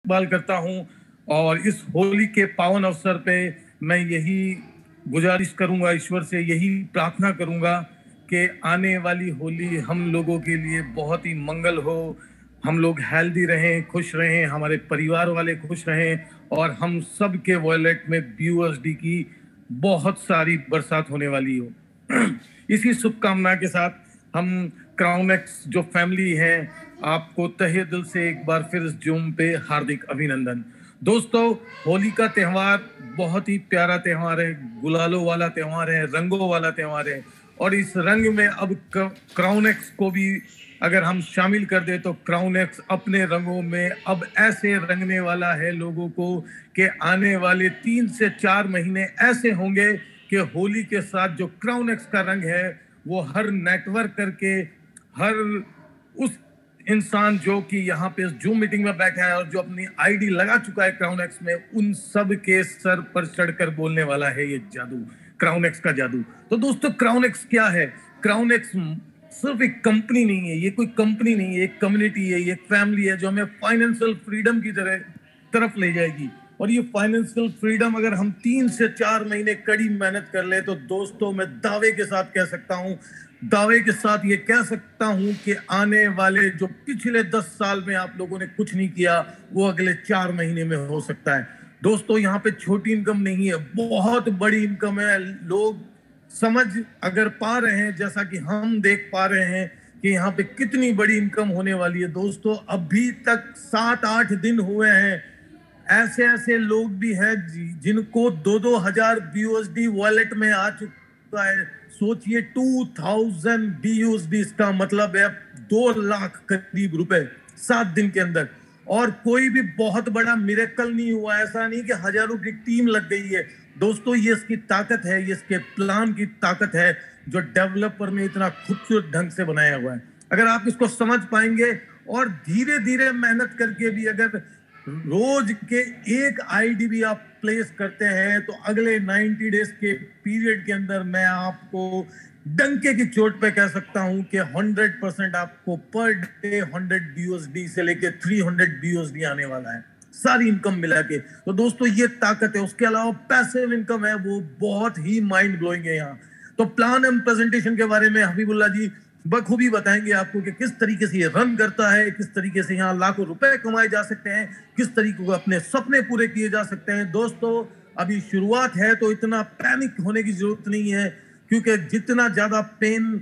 इस्तकबाल करता हूं और इस होली के पावन अवसर पे मैं यही गुजारिश करूंगा, ईश्वर से यही प्रार्थना करूंगा कि आने वाली होली हम लोगों के लिए बहुत ही मंगल हो। हम लोग हेल्दी रहें, खुश रहें, हमारे परिवार वाले खुश रहें और हम सब के वॉलेट में BUSD की बहुत सारी बरसात होने वाली हो। इसी शुभकामना के साथ हम क्राउन एक्स जो फैमिली है, आपको तहे दिल से एक बार फिर इस जूम पे हार्दिक अभिनंदन। दोस्तों, होली का त्यौहार बहुत ही प्यारा त्यौहार है, गुलालों वाला त्यौहार है, रंगों वाला त्यौहार है और इस रंग में अब क्राउन एक्स को भी अगर हम शामिल कर दे तो क्राउन एक्स अपने रंगों में अब ऐसे रंगने वाला है लोगों को कि आने वाले 3 से 4 महीने ऐसे होंगे कि होली के साथ जो क्राउन एक्स का रंग है वो हर नेटवर्क करके हर उस इंसान जो कि यहाँ पे जूम मीटिंग में बैठा है और जो अपनी आईडी लगा चुका है क्राउन एक्स में, उन सब के सर पर चढ़कर बोलने वाला है ये जादू, क्राउन एक्स का जादू। तो दोस्तों, क्राउन एक्स क्या है? क्राउन एक्स सिर्फ एक कंपनी नहीं है, ये कोई कंपनी नहीं है, एक कम्युनिटी है, ये एक फैमिली है जो हमें फाइनेंशियल फ्रीडम की तरफ ले जाएगी। और ये फाइनेंशियल फ्रीडम अगर हम 3 से 4 महीने कड़ी मेहनत कर ले तो दोस्तों, मैं दावे के साथ कह सकता हूं, दावे के साथ ये कह सकता हूं कि आने वाले जो पिछले 10 साल में आप लोगों ने कुछ नहीं किया वो अगले 4 महीने में हो सकता है। दोस्तों, यहाँ पे छोटी इनकम नहीं है, बहुत बड़ी इनकम है। लोग समझ अगर पा रहे हैं, जैसा कि हम देख पा रहे हैं कि यहाँ पे कितनी बड़ी इनकम होने वाली है। दोस्तों, अभी तक 7-8 दिन हुए हैं, ऐसे ऐसे लोग भी हैं जिनको 2-2 हजार BUSD वॉलेट में आ चुका है। सोचिए, 2000 BUSD, इसका मतलब है 2 लाख करीब रुपए 7 दिन के अंदर। और कोई भी बहुत बड़ा मिरेकल नहीं हुआ, ऐसा नहीं कि हजारों की टीम लग गई है। दोस्तों, ये इसकी ताकत है, ये इसके प्लान की ताकत है जो डेवलपर ने इतना खूबसूरत ढंग से बनाया हुआ है। अगर आप इसको समझ पाएंगे और धीरे धीरे मेहनत करके भी अगर रोज के एक आईडी भी आप प्लेस करते हैं तो अगले 90 डेज के पीरियड के अंदर मैं आपको डंके की चोट पे कह सकता हूं कि 100% आपको पर डे 100 BUSD से लेके 300 BUSD आने वाला है, सारी इनकम मिला के। तो दोस्तों, ये ताकत है। उसके अलावा पैसिव इनकम है, वो बहुत ही माइंड ब्लोइंग है। यहाँ तो प्लान एंड प्रेजेंटेशन के बारे में हबीबुल्ला जी बखूबी बताएंगे आपको कि किस तरीके से ये रन करता है, किस तरीके से यहाँ लाखों रुपए कमाए जा सकते हैं, किस तरीके को अपने सपने पूरे किए जा सकते हैं। दोस्तों, अभी शुरुआत है तो इतना पैनिक होने की जरूरत नहीं है, क्योंकि जितना ज्यादा पेन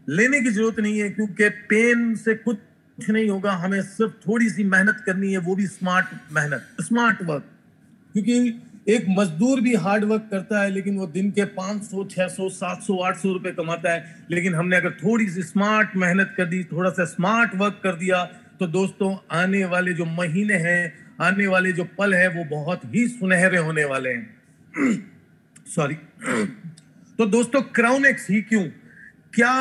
लेने की जरूरत नहीं है, क्योंकि पेन से कुछ नहीं होगा। हमें सिर्फ थोड़ी सी मेहनत करनी है, वो भी स्मार्ट मेहनत, स्मार्ट वर्क। क्योंकि एक मजदूर भी हार्ड वर्क करता है, लेकिन वो दिन के 500, 600, 700, 800 रुपए कमाता है। लेकिन हमने अगर थोड़ी सी स्मार्ट मेहनत कर दी, थोड़ा सा स्मार्ट वर्क कर दिया, तो दोस्तों, आने वाले जो महीने हैं, आने वाले जो पल है, वो बहुत ही सुनहरे होने वाले हैं। सॉरी। तो दोस्तों, क्राउन एक्स ही क्यों? क्या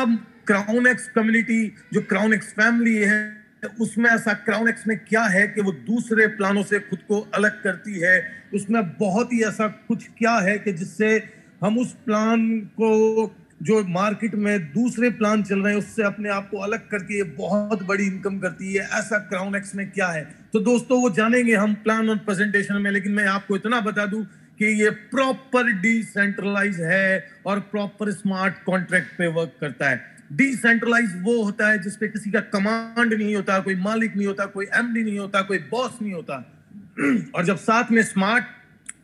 क्राउन एक्स कम्युनिटी, जो क्राउन एक्स फैमिली है, उसमें ऐसा क्राउन एक्स में क्या है कि वो दूसरे प्लानों से खुद को अलग करती है? उसमें बहुत ही ऐसा कुछ क्या है कि जिससे हम उस प्लान को, जो मार्केट में दूसरे प्लान चल रहे हैं, उससे अपने आप को अलग करके ये बहुत बड़ी इनकम करती है? ऐसा क्राउन एक्स में क्या है? तो दोस्तों, वो जानेंगे हम प्लान और प्रेजेंटेशन में। लेकिन मैं आपको इतना बता दूं कि ये प्रॉपर डिसेंट्रलाइज है और प्रॉपर स्मार्ट कॉन्ट्रैक्ट पे वर्क करता है। डिसेंट्रलाइज वो होता है जिसपे किसी का कमांड नहीं होता, कोई मालिक नहीं होता, कोई MD नहीं होता, कोई बॉस नहीं होता। और जब साथ में स्मार्ट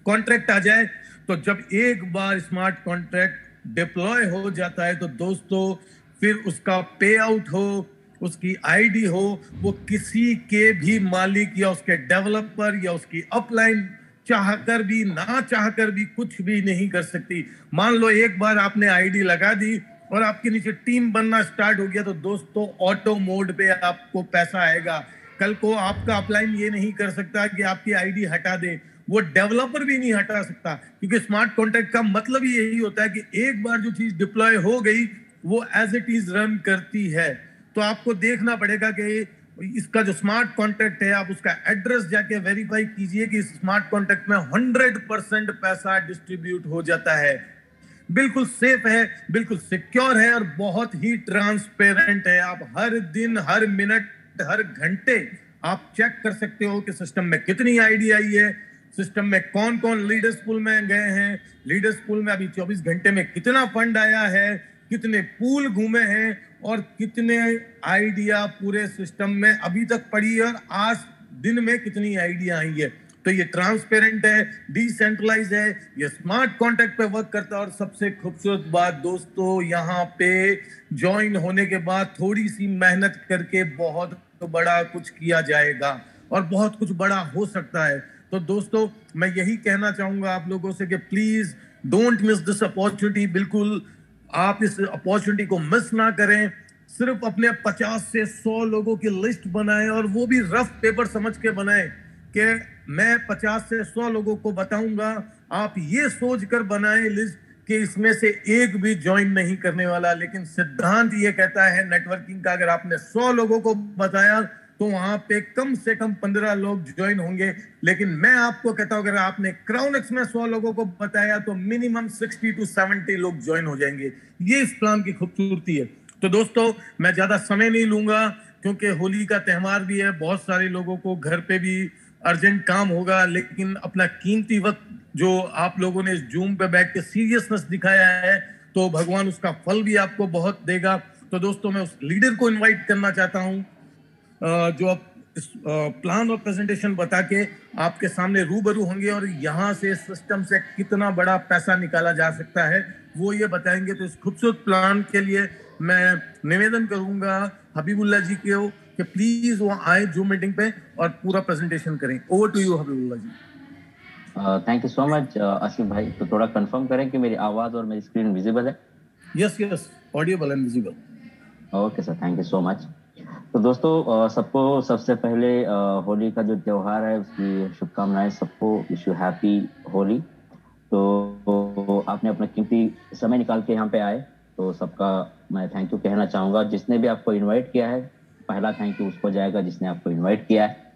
कॉन्ट्रैक्ट आ जाए, तो जब एक बार स्मार्ट कॉन्ट्रैक्ट डिप्लॉय हो जाता है, तो दोस्तों, फिर उसका पे आउट हो, उसकी आईडी हो, वो किसी के भी मालिक या उसके डेवलपर या उसकी अपलाइन चाहकर भी ना चाहकर भी कुछ भी नहीं कर सकती। मान लो एक बार आपने आईडी लगा दी और आपके नीचे टीम बनना स्टार्ट हो गया, तो दोस्तों, ऑटो मोड पे आपको पैसा आएगा। कल को आपका अपलाइन ये नहीं कर सकता कि आपकी आईडी हटा दे, वो डेवलपर भी नहीं हटा सकता, क्योंकि स्मार्ट कॉन्ट्रैक्ट का मतलब ही यही होता है कि एक बार जो चीज डिप्लॉय हो गई, वो एज इट इज रन करती है। तो आपको देखना पड़ेगा कि इसका जो स्मार्ट कॉन्ट्रैक्ट है, आप उसका एड्रेस जाके वेरीफाई कीजिए कि स्मार्ट कॉन्ट्रैक्ट में 100% पैसा डिस्ट्रीब्यूट हो जाता है। बिल्कुल सेफ है, बिल्कुल सिक्योर है और बहुत ही ट्रांसपेरेंट है। आप हर दिन, हर मिनट, हर घंटे आप चेक कर सकते हो कि सिस्टम में कितनी आईडी आई है, सिस्टम में कौन कौन लीडर्स पूल में गए हैं, लीडर्स पूल में अभी 24 घंटे में कितना फंड आया है, कितने पूल घूमे हैं और कितने आइडिया पूरे सिस्टम में अभी तक पड़ी है और आज दिन में कितनी आइडिया आई है। तो ये ट्रांसपेरेंट है, डिसेंट्रलाइज है, ये स्मार्ट कॉन्ट्रैक्ट पे वर्क करता है। और सबसे खूबसूरत बात दोस्तों, यहाँ पे ज्वाइन होने के बाद थोड़ी सी मेहनत करके बहुत बड़ा कुछ किया जाएगा और बहुत कुछ बड़ा हो सकता है। तो दोस्तों मैं यही कहना चाहूंगा आप लोगों से कि please don't miss this opportunity. बिल्कुल आप इस अपॉर्चुनिटी को मिस ना करें। सिर्फ अपने 50 से 100 लोगों की लिस्ट बनाएं और वो भी रफ पेपर समझ के बनाएं कि मैं 50 से 100 लोगों को बताऊंगा। आप ये सोच कर बनाएं लिस्ट कि इसमें से एक भी ज्वाइन नहीं करने वाला। लेकिन सिद्धांत ये कहता है नेटवर्किंग का, अगर आपने 100 लोगों को बताया तो वहां पे कम से कम 15 लोग ज्वाइन होंगे। लेकिन मैं आपको कहता हूं अगर आपने क्राउनेक्स में 100 लोगों को बताया तो मिनिमम 60 to 70 लोग ज्वाइन हो जाएंगे। ये इस प्लान की खूबसूरती है। तो दोस्तों मैं ज्यादा समय नहीं लूंगा क्योंकि होली का त्यौहार भी है, बहुत सारे लोगों को घर पे भी अर्जेंट काम होगा। लेकिन अपना कीमती वक्त जो आप लोगों ने जूम पे बैठ के सीरियसनेस दिखाया है तो भगवान उसका फल भी आपको बहुत देगा। तो दोस्तों मैं उस लीडर को इनवाइट करना चाहता हूं जो आप इस प्लान और प्रेजेंटेशन बता के आपके सामने रूबरू होंगे और यहाँ से सिस्टम से कितना बड़ा पैसा निकाला जा सकता है वो ये बताएंगे। तो इस खूबसूरत प्लान के लिए मैं निवेदन करूंगा हबीबुल्ला जी को कि प्लीज वो आए जूम मीटिंग पे और पूरा प्रेजेंटेशन करें। Over to you Habibullah ji. Thank you so much Asif भाई। तो थोड़ा कंफर्म करें कि मेरी आवाज और मेरी स्क्रीन विजिबल है? Yes yes, audible and visible. Okay sir, thank you so much. तो दोस्तों सबको सबसे पहले होली का जो त्योहार है उसकी शुभकामनाएं सबको। Wish you happy Holi. तो आपने अपना कीमती समय निकाल के यहाँ पे आए तो सबका मैं थैंक यू कहना चाहूँगा। जिसने भी आपको इनवाइट किया है पहला थैंक यू उसको जाएगा जिसने आपको इनवाइट किया है।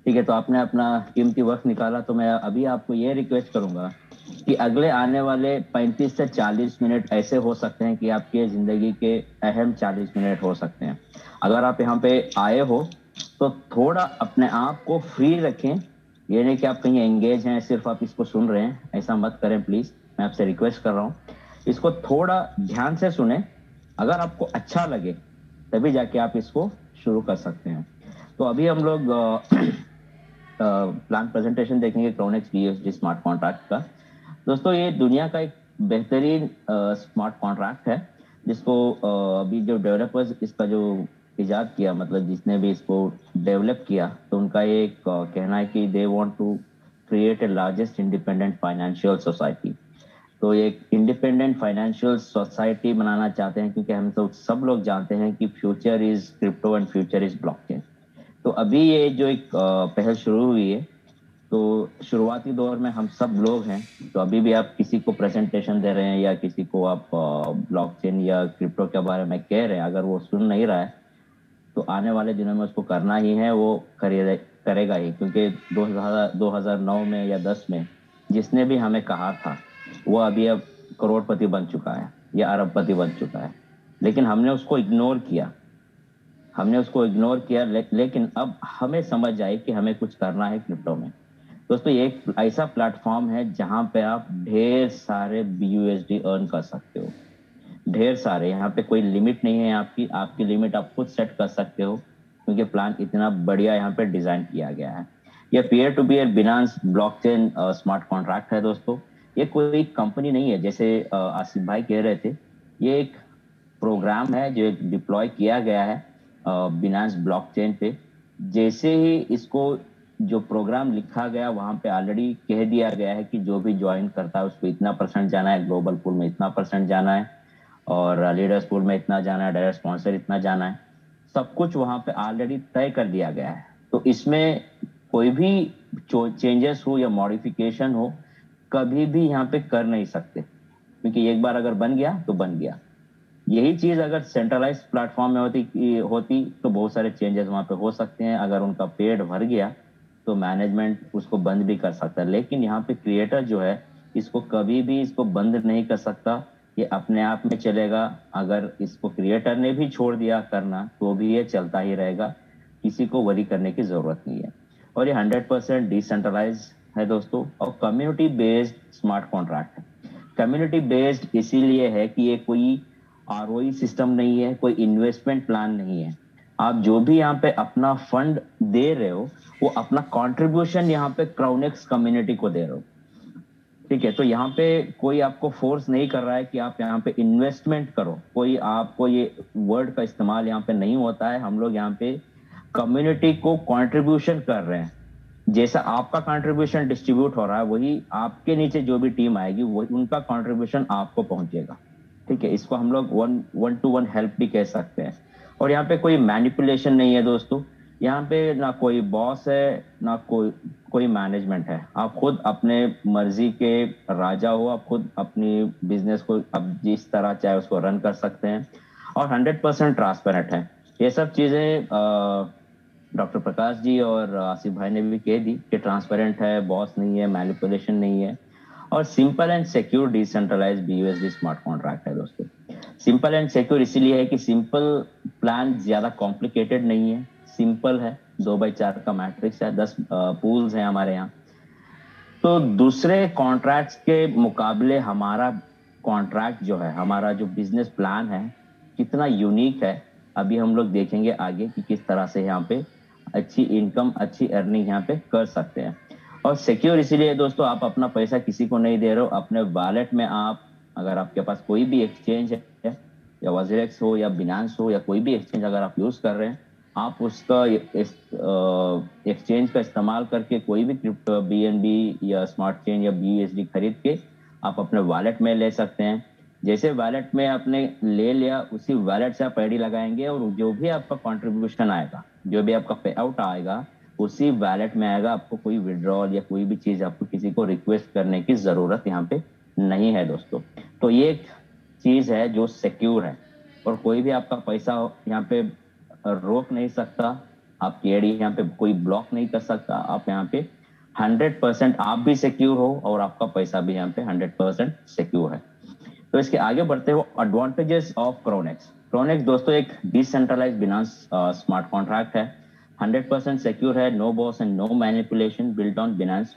ठीक है, तो आपने अपना कीमती वक्त निकाला तो मैं अभी आपको ये रिक्वेस्ट करूंगा कि अगले आने वाले 35 से 40 मिनट ऐसे हो सकते हैं कि आपकी जिंदगी के अहम 40 मिनट हो सकते हैं। अगर आप यहाँ पे आए हो तो थोड़ा अपने आप को फ्री रखें। ये नहीं कि आप कहीं एंगेज हैं सिर्फ आप इसको सुन रहे हैं, ऐसा मत करें प्लीज। मैं आपसे रिक्वेस्ट कर रहा हूँ इसको थोड़ा ध्यान से सुने। अगर आपको अच्छा लगे तभी जाके आप इसको शुरू कर सकते हैं। तो अभी हम लोग प्लान प्रेजेंटेशन देखेंगे क्राउनेक्स BUSD स्मार्ट कॉन्ट्रैक्ट का। दोस्तों ये दुनिया का एक बेहतरीन स्मार्ट कॉन्ट्रैक्ट है जिसको अभी जो डेवलपर्स इसका जो इजाद किया, मतलब जिसने भी इसको डेवलप किया, तो उनका ये कहना है कि they want to create a largest independent financial society. तो ये इंडिपेंडेंट फाइनेंशियल सोसाइटी बनाना चाहते हैं क्योंकि हम तो सब लोग जानते हैं कि future is crypto and future is blockchain. तो अभी ये जो एक पहल शुरू हुई है तो शुरुआती दौर में हम सब लोग हैं। तो अभी भी आप किसी को प्रेजेंटेशन दे रहे हैं या किसी को आप ब्लॉकचेन या क्रिप्टो के बारे में कह रहे हैं, अगर वो सुन नहीं रहा है तो आने वाले दिनों में उसको करना ही है, वो करेगा ही। क्योंकि 2009 में या 10 में जिसने भी हमें कहा था वो अभी अब करोड़पति बन चुका है या अरबपति बन चुका है, लेकिन हमने उसको इग्नोर किया। लेकिन अब हमें समझ आए कि हमें कुछ करना है क्रिप्टो में। दोस्तों ये एक ऐसा प्लेटफॉर्म है जहां पे आप ढेर सारे BUSD अर्न कर सकते हो, ढेर सारे। यहाँ पे कोई लिमिट नहीं है आपकी लिमिट आप खुद सेट कर सकते हो क्योंकि प्लान इतना बढ़िया यहाँ पे डिजाइन किया गया है। ये peer to peer Binance blockchain smart contract है दोस्तों। ये कोई कंपनी नहीं है जैसे आसिफ भाई कह रहे थे। ये एक प्रोग्राम है जो डिप्लॉय किया गया है बिनांस ब्लॉकचेन पे। जैसे ही इसको जो प्रोग्राम लिखा गया वहां पे ऑलरेडी कह दिया गया है कि जो भी ज्वाइन करता है उसको इतना % जाना है, ग्लोबल पूल में इतना % जाना है और लीडर्स पूल में इतना जाना है, डायरेक्ट स्पॉन्सर इतना जाना है। सब कुछ वहां पे ऑलरेडी तय कर दिया गया है। तो इसमें कोई भी चेंजेस हो या मॉडिफिकेशन हो कभी भी यहाँ पे कर नहीं सकते क्योंकि एक बार अगर बन गया तो बन गया। यही चीज अगर सेंट्रलाइज प्लेटफॉर्म में होती तो बहुत सारे चेंजेस वहां पे हो सकते हैं। अगर उनका पेड़ भर गया तो मैनेजमेंट उसको बंद भी कर सकता है, लेकिन यहाँ पे क्रिएटर जो है इसको कभी भी इसको बंद नहीं कर सकता। ये अपने आप में चलेगा। अगर इसको क्रिएटर ने भी छोड़ दिया करना तो भी ये चलता ही रहेगा। किसी को वरी करने की जरूरत नहीं है। और ये 100% डिसेंट्रलाइज है दोस्तों, और कम्युनिटी बेस्ड स्मार्ट कॉन्ट्रैक्ट है। कम्युनिटी बेस्ड इसीलिए है कि ये कोई आरओई सिस्टम नहीं है, कोई इन्वेस्टमेंट प्लान नहीं है। आप जो भी यहाँ पे अपना फंड दे रहे हो वो अपना कंट्रीब्यूशन यहाँ पे क्राउनेक्स कम्युनिटी को दे रहे हो, ठीक है। तो यहाँ पे कोई आपको फोर्स नहीं कर रहा है कि आप यहाँ पे इन्वेस्टमेंट करो, कोई आपको ये वर्ड का इस्तेमाल यहाँ पे नहीं होता है। हम लोग यहाँ पे कम्युनिटी को कंट्रीब्यूशन कर रहे हैं। जैसा आपका कंट्रीब्यूशन डिस्ट्रीब्यूट हो रहा है वही आपके नीचे जो भी टीम आएगी वो उनका कंट्रीब्यूशन आपको पहुंचेगा, ठीक है। इसको हम लोग वन टू वन हेल्प भी कह सकते हैं। और यहाँ पे कोई मैनिपुलेशन नहीं है दोस्तों, यहाँ पे ना कोई बॉस है ना कोई मैनेजमेंट है। आप खुद अपने मर्जी के राजा हो, आप खुद अपनी बिजनेस को अब जिस तरह चाहे उसको रन कर सकते हैं, और 100% ट्रांसपेरेंट है। ये सब चीजें डॉक्टर प्रकाश जी और आसिफ भाई ने भी कह दी कि ट्रांसपेरेंट है, बॉस नहीं है, मैनिपुलेशन नहीं है, और simple and secure decentralize BUSD smart contract है दोस्तों। सिंपल एंड सिक्योर इसीलिए है कि सिंपल प्लान ज्यादा कॉम्प्लिकेटेड नहीं है, सिंपल है। 2x4 का मैट्रिक्स है, 10 पूल्स हैं हमारे यहाँ। तो दूसरे कॉन्ट्रैक्ट्स के मुकाबले हमारा कॉन्ट्रैक्ट जो है, हमारा जो बिजनेस प्लान है कितना यूनिक है, अभी हम लोग देखेंगे आगे कि किस तरह से यहाँ पे अच्छी इनकम, अच्छी अर्निंग यहाँ पे कर सकते हैं। और सिक्योर इसीलिए दोस्तों, आप अपना पैसा किसी को नहीं दे रहे हो, अपने वॉलेट में आप, अगर आपके पास कोई भी एक्सचेंज है, या वजीरेक्स हो या बिनांस हो या कोई भी एक्सचेंज अगर आप यूज कर रहे हैं, आप उसका एक्सचेंज का इस्तेमाल करके कोई भी क्रिप्टो बीएनबी या स्मार्ट चेन या बीयूएसडी खरीद के आप अपने वॉलेट में ले सकते हैं। जैसे वॉलेट में आपने ले लिया, उसी वॉलेट से आप आईडी लगाएंगे और जो भी आपका कंट्रीब्यूशन आएगा, जो भी आपका पे आउट आएगा, उसी वॉलेट में आएगा। आपको कोई विड्रॉल या कोई भी चीज आपको किसी को रिक्वेस्ट करने की जरूरत यहाँ पे नहीं है दोस्तों। तो ये एक चीज है जो सिक्योर है, और कोई भी आपका पैसा यहाँ पे रोक नहीं सकता, आपकी आईडी यहाँ पे कोई ब्लॉक नहीं कर सकता। आप यहाँ पे 100% आप भी सिक्योर हो और आपका पैसा भी यहाँ पे 100% सिक्योर है। तो इसके आगे बढ़ते हो, एडवांटेजेस ऑफ क्रोनेक्स। क्रोनेक्स दोस्तों एक डिसेंट्रलाइज्ड बिनांस स्मार्ट कॉन्ट्रैक्ट है, 100% सिक्योर है, no boss and no manipulation, built on Binance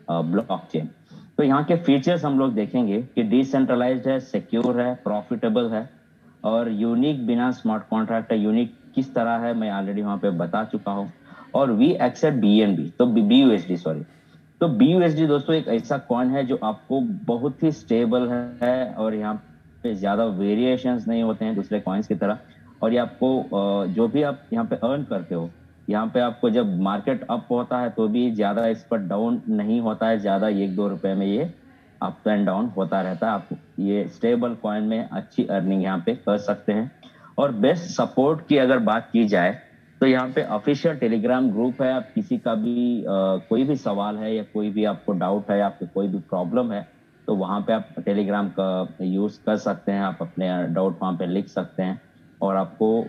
blockchain. तो यहाँ के फीचर्स हम लोग देखेंगे कि डिसेंट्रलाइज्ड है, सिक्योर है, प्रॉफिटेबल है, और यूनिक बिनांस स्मार्ट कॉन्ट्रैक्ट है। यूनिक किस तरह है मैं ऑलरेडी वहां पे बता चुका हूँ। और वी एक्सेप्ट बीएनबी, तो बीयूएसडी सॉरी। तो बीयूएसडी दोस्तों एक ऐसा कॉइन है जो आपको बहुत ही स्टेबल है, और यहाँ पे ज्यादा वेरिएशंस नहीं होते हैं दूसरे कॉइन्स की तरह। और ये आपको जो भी आप यहाँ पे अर्न करते हो, यहाँ पे आपको जब मार्केट अप होता है तो भी ज्यादा इस पर डाउन नहीं होता है, ज्यादा 1-2 रुपए में ये अप एंड डाउन होता रहता है। आप ये स्टेबल कॉइन में अच्छी अर्निंग यहाँ पे कर सकते हैं। और बेस्ट सपोर्ट की अगर बात की जाए तो यहाँ पे ऑफिशियल टेलीग्राम ग्रुप है। आप किसी का भी कोई भी सवाल है या कोई भी आपको डाउट है, आपको कोई भी प्रॉब्लम है, तो वहाँ पे आप टेलीग्राम का यूज कर सकते हैं। आप अपने डाउट वहाँ पे लिख सकते हैं, और आपको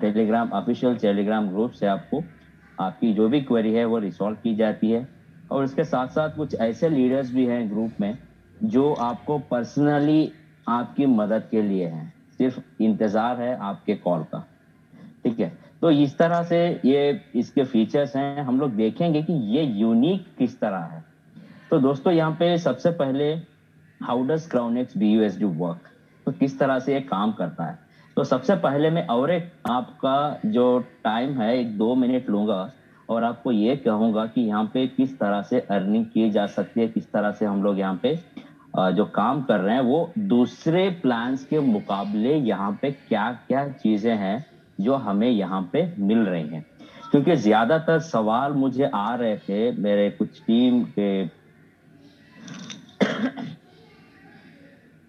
टेलीग्राम ऑफिशियल टेलीग्राम ग्रुप से आपको आपकी जो भी क्वेरी है वो रिसॉल्व की जाती है। और इसके साथ साथ कुछ ऐसे लीडर्स भी हैं ग्रुप में जो आपको पर्सनली आपकी मदद के लिए हैं, सिर्फ इंतजार है आपके कॉल का, ठीक है। तो इस तरह से ये इसके फीचर्स हैं, हम लोग देखेंगे कि ये यूनिक किस तरह है। तो दोस्तों यहाँ पे सबसे पहले हाउ डज क्राउनेक्स बीयूएसडी वर्क, तो किस तरह से ये काम करता है। तो सबसे पहले मैं और एक आपका जो टाइम है 1-2 मिनट लूंगा और आपको ये कहूंगा कि यहाँ पे किस तरह से अर्निंग की जा सकती है, किस तरह से हम लोग यहाँ पे जो काम कर रहे हैं वो दूसरे प्लान्स के मुकाबले यहाँ पे क्या क्या चीजें हैं जो हमें यहाँ पे मिल रही हैं। क्योंकि ज्यादातर सवाल मुझे आ रहे थे मेरे कुछ टीम के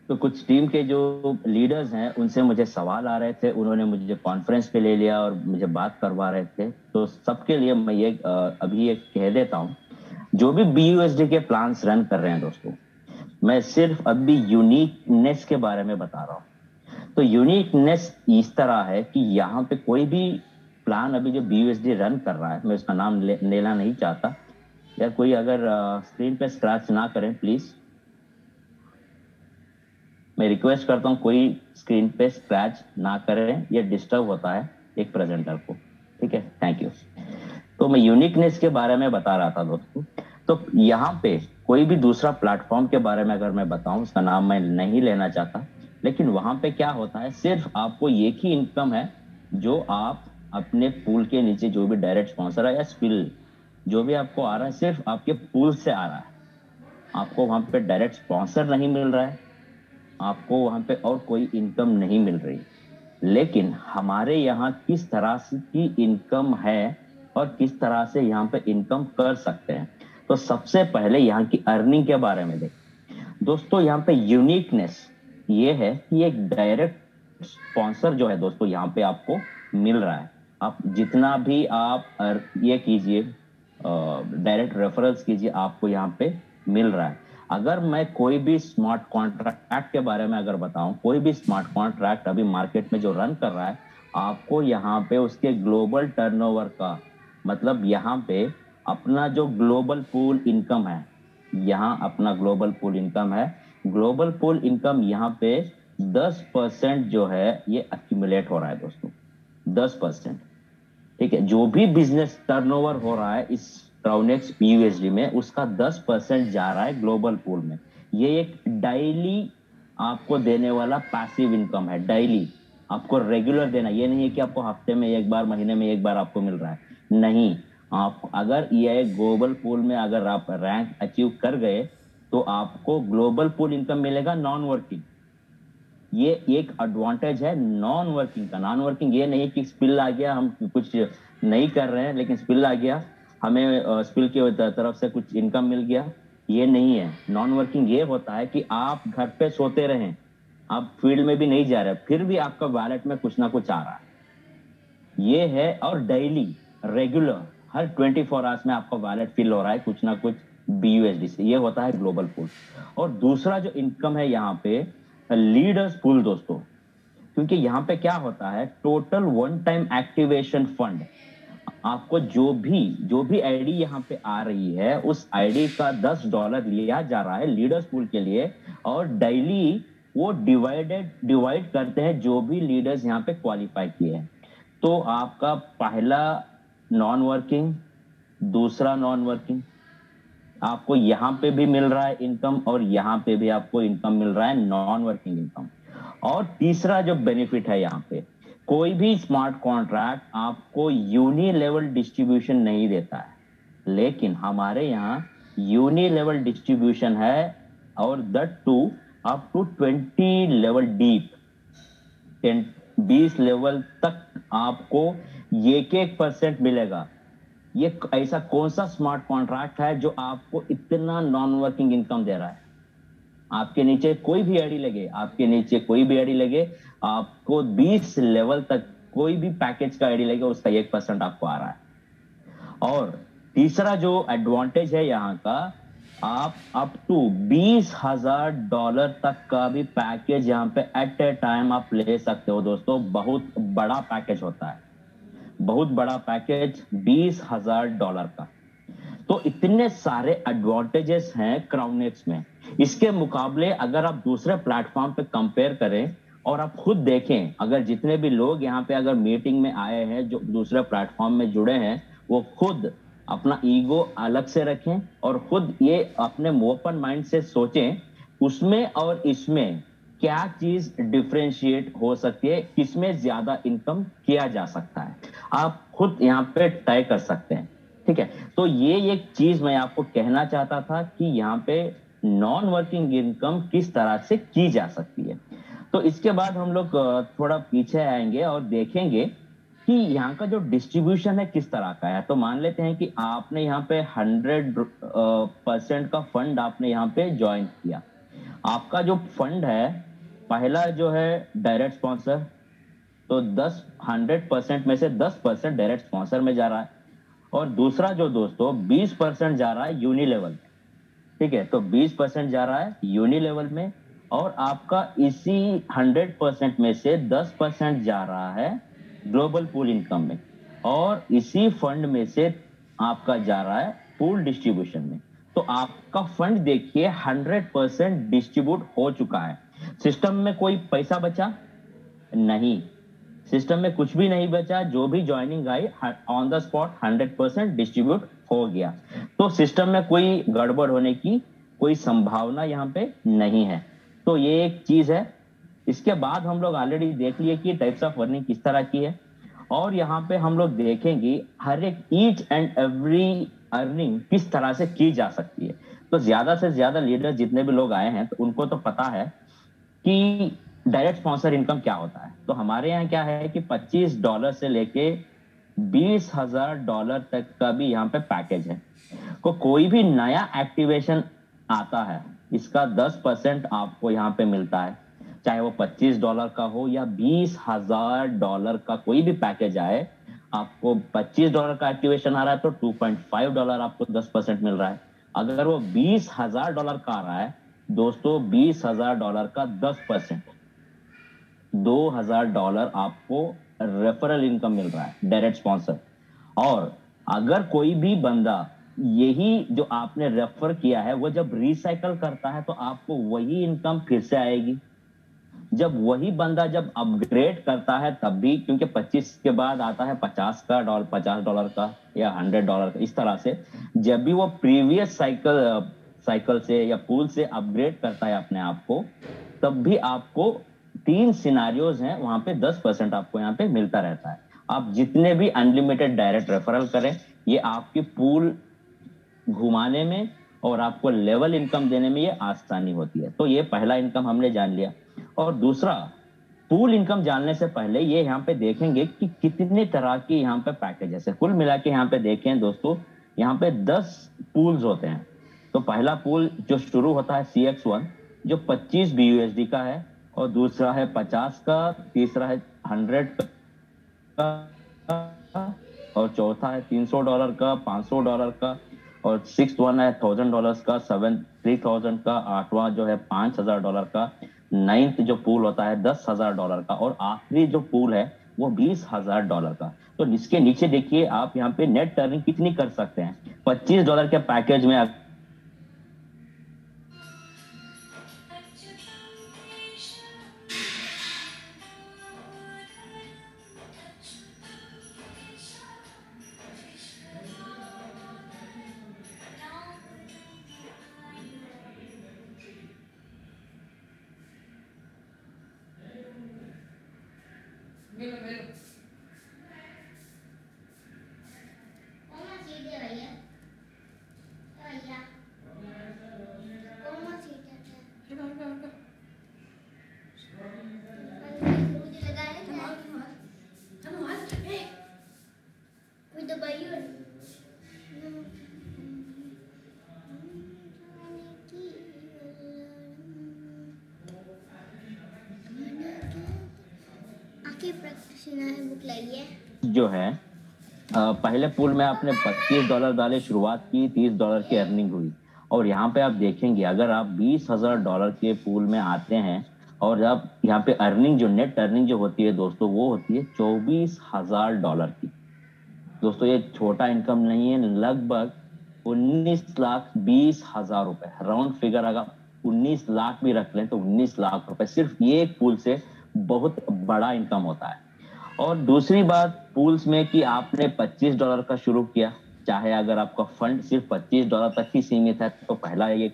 तो कुछ टीम के जो लीडर्स हैं उनसे मुझे सवाल आ रहे थे, उन्होंने मुझे कॉन्फ्रेंस पे ले लिया और मुझे बात करवा रहे थे। तो सबके लिए मैं ये अभी ये कह देता हूँ, जो भी बीयूएसडी के प्लान्स रन कर रहे हैं दोस्तों, मैं सिर्फ अभी यूनिकनेस के बारे में बता रहा हूँ। तो यूनिकनेस इस तरह है कि यहाँ पे कोई भी प्लान अभी जो बीयूएसडी रन कर रहा है, मैं उसका नाम लेना नहीं चाहता यार, कोई अगर स्क्रीन पे स्क्रैच ना करें प्लीज, मैं रिक्वेस्ट करता हूँ कोई स्क्रीन पे स्क्रैच ना करें, ये डिस्टर्ब होता है एक प्रेजेंटर को। ठीक है, थैंक यू। तो मैं यूनिकनेस के बारे में बता रहा था दोस्तों। तो यहाँ पे कोई भी दूसरा प्लेटफॉर्म के बारे में अगर मैं बताऊं, उसका नाम मैं नहीं लेना चाहता, लेकिन वहां पे क्या होता है, सिर्फ आपको एक ही इनकम है जो आप अपने पूल के नीचे जो भी डायरेक्ट स्पॉन्सर है या स्पिल जो भी आपको आ रहा है, सिर्फ आपके पूल से आ रहा है। आपको वहां पे डायरेक्ट स्पॉन्सर नहीं मिल रहा है, आपको वहां पे और कोई इनकम नहीं मिल रही। लेकिन हमारे यहाँ किस तरह से की इनकम है और किस तरह से यहाँ पे इनकम कर सकते हैं, तो सबसे पहले यहाँ की अर्निंग के बारे में देखें दोस्तों। यहाँ पे यूनिकनेस ये है कि एक डायरेक्ट स्पॉन्सर जो है दोस्तों यहाँ पे आपको मिल रहा है। आप जितना भी आप ये कीजिए, डायरेक्ट रेफरल्स कीजिए, आपको यहाँ पे मिल रहा है। अगर मैं कोई भी स्मार्ट कॉन्ट्रैक्ट के बारे में अगर बताऊं, कोई भी स्मार्ट कॉन्ट्रैक्ट अभी मार्केट में जो रन कर रहा है, आपको यहाँ पे उसके ग्लोबल टर्नओवर का मतलब यहाँ पे अपना जो ग्लोबल पूल इनकम है, यहाँ अपना ग्लोबल पूल इनकम है, ग्लोबल पूल इनकम यहाँ पे 10% जो है ये अक्यूमुलेट हो रहा है दोस्तों, 10%। ठीक है, जो भी बिजनेस टर्नओवर हो रहा है इस क्राउनेक्स यूएसडी में, उसका 10% जा रहा है ग्लोबल पूल में। ये एक डायली आपको देने वाला पैसिव इनकम है। डायली आपको रेगुलर देना, ये नहीं है कि आपको हफ्ते में एक बार, महीने में एक बार आपको मिल रहा है, नहीं। आप अगर ये ग्लोबल पूल में अगर आप रैंक अचीव कर गए तो आपको ग्लोबल पूल इनकम मिलेगा नॉन वर्किंग। ये एक एडवांटेज है नॉन वर्किंग का। नॉन वर्किंग ये नहीं कि स्पिल आ गया, हम कुछ नहीं कर रहे हैं लेकिन स्पिल आ गया, हमें स्पिल की तरफ से कुछ इनकम मिल गया, ये नहीं है। नॉन वर्किंग ये होता है कि आप घर पे सोते रहें, आप फील्ड में भी नहीं जा रहे, फिर भी आपका वॉलेट में कुछ ना कुछ आ रहा है, ये है। और डेली रेगुलर हर 24 आवर्स में आपका वॉलेट फिल हो रहा है कुछ ना कुछ बीयूएसडी से, ये होता है ग्लोबल पूल। और दूसरा जो इनकम है यहाँ पे लीडर्स पूल दोस्तों, क्योंकि यहाँ पे क्या होता है, total one time activation fund, आपको जो भी आईडी यहाँ पे आ रही है उस आईडी का $10 लिया जा रहा है लीडर्स पूल के लिए, और डेली वो डिवाइड करते हैं जो भी लीडर्स यहाँ पे क्वालिफाई किए हैं। तो आपका पहला नॉन वर्किंग, दूसरा नॉन वर्किंग, आपको यहाँ पे भी मिल रहा है इनकम और यहाँ पे भी आपको इनकम मिल रहा है नॉन वर्किंग इनकम। और तीसरा जो बेनिफिट है यहाँ पे, कोई भी स्मार्ट कॉन्ट्रैक्ट आपको यूनी लेवल डिस्ट्रीब्यूशन नहीं देता है, लेकिन हमारे यहाँ यूनी लेवल डिस्ट्रीब्यूशन है, और that to up to 20 level deep, 20 level तक आपको 1% मिलेगा। ये ऐसा कौन सा स्मार्ट कॉन्ट्रैक्ट है जो आपको इतना नॉन वर्किंग इनकम दे रहा है? आपके नीचे कोई भी आईडी लगे, आपके नीचे कोई भी आईडी लगे, आपको 20 लेवल तक कोई भी पैकेज का आईडी लगे, उसका 1% आपको आ रहा है। और तीसरा जो एडवांटेज है यहाँ का, आप अप टू $20,000 तक का भी पैकेज यहाँ पे एट ए टाइम आप ले सकते हो दोस्तों। बहुत बड़ा पैकेज होता है, बहुत बड़ा पैकेज $20,000 का। तो इतने सारे एडवांटेजेस हैं क्राउनेक्स में। इसके मुकाबले अगर आप दूसरे प्लेटफॉर्म पे कंपेयर करें और आप खुद देखें, अगर जितने भी लोग यहाँ पे अगर मीटिंग में आए हैं जो दूसरे प्लेटफॉर्म में जुड़े हैं, वो खुद अपना ईगो अलग से रखें और खुद ये अपने ओपन माइंड से सोचें उसमें और इसमें क्या चीज डिफरेंशिएट हो सकती है, किसमें ज्यादा इनकम किया जा सकता है, आप खुद यहाँ पे तय कर सकते हैं। ठीक है, तो ये एक चीज मैं आपको कहना चाहता था कि यहाँ पे नॉन वर्किंग इनकम किस तरह से की जा सकती है। तो इसके बाद हम लोग थोड़ा पीछे आएंगे और देखेंगे कि यहाँ का जो डिस्ट्रीब्यूशन है किस तरह का है। तो मान लेते हैं कि आपने यहाँ पे 100% का फंड आपने यहाँ पे ज्वाइन किया। आपका जो फंड है, पहला जो है डायरेक्ट स्पॉन्सर, तो 100% में से 10% डायरेक्ट स्पॉन्सर में जा रहा है, और दूसरा जो दोस्तों 20% जा रहा है यूनी लेवल में। ठीक है, तो 20% जा रहा है यूनी लेवल में, और आपका इसी 100% में से 10% जा रहा है ग्लोबल पूल इनकम में, और इसी फंड में से आपका जा रहा है पूल डिस्ट्रीब्यूशन में। तो आपका फंड देखिए 100% डिस्ट्रीब्यूट हो चुका है। सिस्टम में कोई पैसा बचा नहीं, सिस्टम में कुछ भी नहीं बचा, जो भी joining I on the spot 100% distribute हो गया। तो सिस्टम में कोई गड़बड़ होने की कोई संभावना यहाँ पे नहीं है। तो ये एक चीज है। इसके बाद हम लोग ऑलरेडी देख लिए कि टाइप्स ऑफ अर्निंग किस तरह की है, और यहाँ पे हम लोग देखेंगे हर एक ईच एंड एवरी अर्निंग किस तरह से की जा सकती है। तो ज्यादा से ज्यादा लीडर जितने भी लोग आए हैं तो उनको तो पता है कि डायरेक्ट स्पॉन्सर इनकम क्या होता है। तो हमारे यहाँ क्या है कि $25 से लेके $20,000 तक का भी यहाँ पे पैकेज है। तो कोई भी नया एक्टिवेशन आता है, इसका 10% आपको यहाँ पे मिलता है, चाहे वो $25 का हो या $20,000 का कोई भी पैकेज आए। आपको $25 का एक्टिवेशन आ रहा है तो $2.5 आपको 10% मिल रहा है। अगर वो $20,000 का आ रहा है दोस्तों, $20,000 का 10% $2,000 आपको रेफरल इनकम मिल रहा है, डायरेक्ट स्पॉन्सर। और अगर कोई भी बंदा यही जो आपने रेफर किया है वो जब रिसाइकल करता है तो आपको वही इनकम फिर से आएगी। जब वही बंदा जब अपग्रेड करता है तब भी, क्योंकि 25 के बाद आता है $50 का या $100 का, इस तरह से जब भी वो प्रीवियस साइकिल से या पूल से अपग्रेड करता है अपने आप को, तब भी आपको 3 सिनारियोज हैं वहां पे 10% आपको यहाँ पे मिलता रहता है। आप जितने भी अनलिमिटेड डायरेक्ट रेफरल करें, ये आपकी पूल घुमाने में और आपको लेवल इनकम देने में ये आसानी होती है। तो ये पहला इनकम हमने जान लिया। और दूसरा, पूल इनकम जानने से पहले ये यहाँ पे देखेंगे कि कितने तरह की यहाँ पे पैकेज है। कुल मिला के यहाँ पे देखें दोस्तों, यहाँ पे 10 पूल्स होते हैं। तो पहला पूल जो शुरू होता है CX1 जो 25 BUSD का है, और दूसरा है 50 का, तीसरा है 100 का, और चौथा है $300 का, $500 का, और 6th वन है $1,000 का, 7th 3,000 का, 8वां जो है $5,000 का, 9th जो पूल होता है $10,000 का, और आखिरी जो पूल है वो $20,000 का। तो इसके नीचे देखिए आप यहाँ पे नेट अर्निंग कितनी कर सकते हैं। $25 के पैकेज में जो है पहले पूल में आपने $25 डाले, शुरुआत की, $30 की अर्निंग हुई। और यहाँ पे आप देखेंगे अगर आप $20,000 के पूल में आते हैं और जब यहाँ पे अर्निंग जो नेट अर्निंग जो होती है दोस्तों वो होती है $24,000 की। दोस्तों ये छोटा इनकम नहीं है, लगभग 19,20,000 रुपए, राउंड फिगर अगर 19 लाख भी रख लें तो 19 लाख रुपए सिर्फ ये पूल से बहुत बड़ा इनकम होता है। और दूसरी बात पूल्स में कि आपने $25 का शुरू किया, चाहे अगर आपका फंड सिर्फ $25 तक ही सीमित है तो पहला ये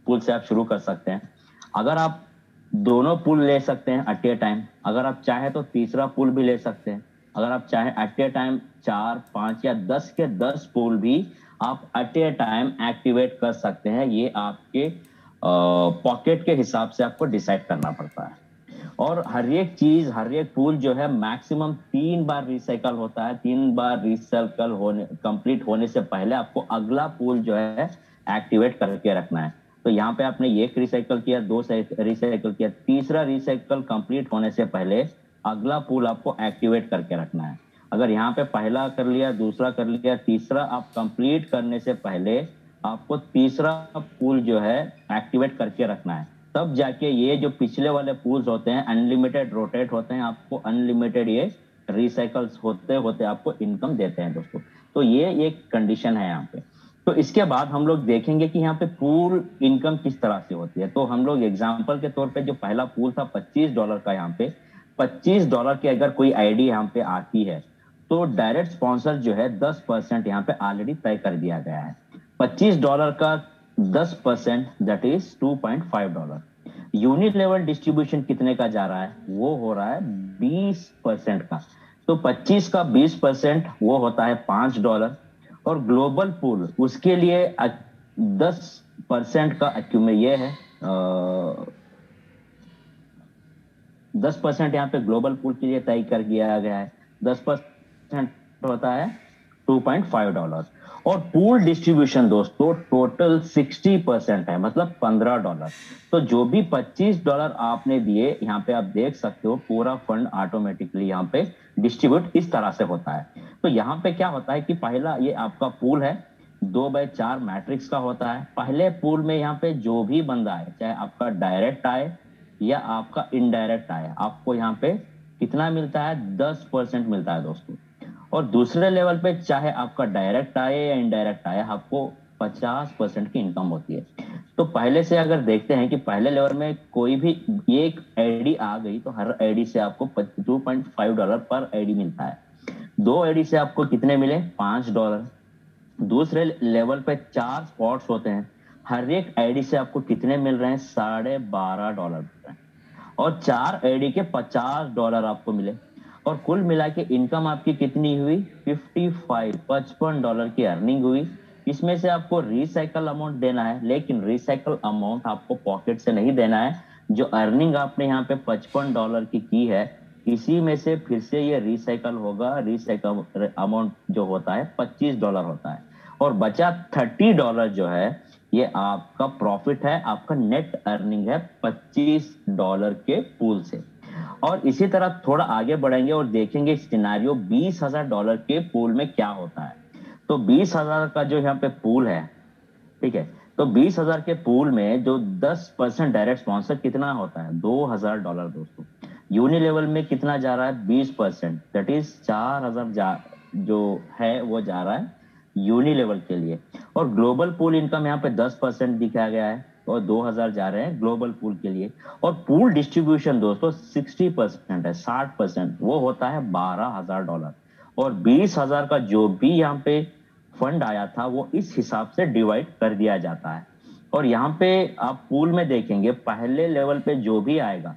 पूल से आप शुरू कर सकते हैं। अगर आप दोनों पूल ले सकते हैं एट ए टाइम, अगर आप चाहे तो तीसरा पूल भी ले सकते हैं। अगर आप चाहे एट ए टाइम 4, 5 या 10 के 10 पूल भी आप एट ए टाइम एक्टिवेट कर सकते हैं। ये आपके पॉकेट के हिसाब से आपको डिसाइड करना पड़ता है। और हर एक चीज, हर एक पूल जो है मैक्सिमम 3 बार रिसाइकल होता है। 3 बार रिसाइकल होने कंप्लीट होने से पहले आपको अगला पूल जो है एक्टिवेट करके रखना है। तो यहाँ पे आपने एक रिसाइकल किया, 2 रिसाइकल किया, तीसरा रिसाइकल कंप्लीट होने से पहले अगला पूल आपको एक्टिवेट करके रखना है। अगर यहाँ पे पहला कर लिया, दूसरा कर लिया, तीसरा आप कंप्लीट करने से पहले आपको तीसरा पूल जो है एक्टिवेट करके रखना है। तब जाके ये जो पिछले वाले पूल्स होते हैं अनलिमिटेड रोटेट होते हैं, आपको अनलिमिटेड ये रिसाइकल्स होते होते आपको इनकम देते हैं दोस्तों। तो ये एक कंडीशन है यहाँ पे। तो इसके बाद हम लोग देखेंगे कि यहाँ पे पूल इनकम किस तरह से होती है। तो हम लोग एग्जांपल के तौर पे जो पहला पूल था $25 का, यहाँ पे $25 की अगर कोई आईडी यहाँ पे आती है तो डायरेक्ट स्पॉन्सर जो है 10% यहाँ पे ऑलरेडी तय कर दिया गया है। $25 का 10% that is $2.5। Unit level distribution कितने का जा रहा है, वो हो रहा है 20% का। तो 25 का 20% वो होता है $5। और ग्लोबल पूल उसके लिए 10% का ये है 10% यहाँ पे ग्लोबल पूल के लिए तय कर दिया गया है। 10% होता है $2.5। और पूल डिस्ट्रीब्यूशन दोस्तों टोटल 60% है, मतलब $15। तो जो भी $25 आपने दिए यहाँ पे आप देख सकते हो पूरा फंड ऑटोमेटिकली यहाँ पे डिस्ट्रीब्यूट इस तरह से होता है। तो यहाँ पे क्या होता है कि पहला ये आपका पूल है 2/4 मैट्रिक्स का होता है। पहले पूल में यहाँ पे जो भी बंदा है, चाहे आपका डायरेक्ट आए या आपका इनडायरेक्ट आए, आपको यहाँ पे कितना मिलता है, 10% मिलता है दोस्तों। और दूसरे लेवल पे चाहे आपका डायरेक्ट आए या इनडायरेक्ट आए, आपको 50% की इनकम होती है। तो पहले से अगर देखते हैं कि पहले लेवल में कोई भी एक आईडी आ गई तो हर आईडी से आपको $2.5 पर आईडी मिलता है। 2 आईडी से आपको कितने मिले, $5। दूसरे लेवल पे 4 स्पॉट्स होते हैं, हर एक आईडी से आपको कितने मिल रहे हैं, $12.5 मिल रहे हैं। और 4 आईडी के $50 आपको मिले। और कुल मिला के इनकम आपकी कितनी हुई, $55 की अर्निंग हुई। इसमें से आपको रिसाइकल अमाउंट देना है, लेकिन रिसाइकल अमाउंट आपको पॉकेट से नहीं देना है। जो अर्निंग आपने यहाँ पे $55 की है, इसी में से फिर से ये रिसाइकल होगा। रिसाइकल अमाउंट जो होता है $25 होता है। और बचा $30 जो है ये आपका प्रॉफिट है, आपका नेट अर्निंग है $25 के पूल से। और इसी तरह थोड़ा आगे बढ़ेंगे और देखेंगे सिनेरियो $20,000 के पूल में क्या होता है। तो 20,000 का जो यहाँ पे पूल है, ठीक है, तो 20,000 के पूल में जो 10% डायरेक्ट स्पॉन्सर कितना होता है, $2,000 दोस्तों। यूनि लेवल में कितना जा रहा है, 20%, दैट इज 4,000 जो है वो जा रहा है यूनि लेवल के लिए। और ग्लोबल पूल इनकम यहाँ पे 10% दिखाया गया है और 2,000 जा रहे हैं ग्लोबल पूल के लिए। और पूल डिस्ट्रीब्यूशन दोस्तों 60% है, 60% वो होता है $12,000। और 20,000 का जो भी यहाँ पे फंड आया था वो इस हिसाब से डिवाइड कर दिया जाता है। और यहाँ पे आप पूल में देखेंगे पहले लेवल पे जो भी आएगा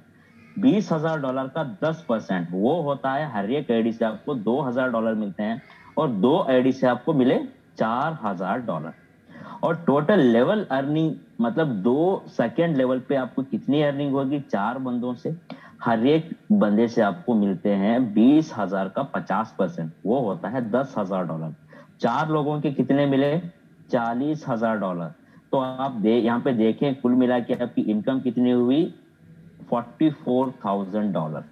$20,000 का 10% वो होता है, हर एक आईडी से आपको $2,000 मिलते हैं। और 2 आईडी से आपको मिले $4,000। और टोटल लेवल अर्निंग मतलब 2 सेकेंड लेवल पे आपको कितनी अर्निंग होगी, 4 बंदों से हर एक बंदे से आपको मिलते हैं 20,000 का 50%, वो होता है $10,000। 4 लोगों के कितने मिले, $40,000। तो आप यहाँ पे देखें कुल मिला के आपकी इनकम कितनी हुई, $44,000।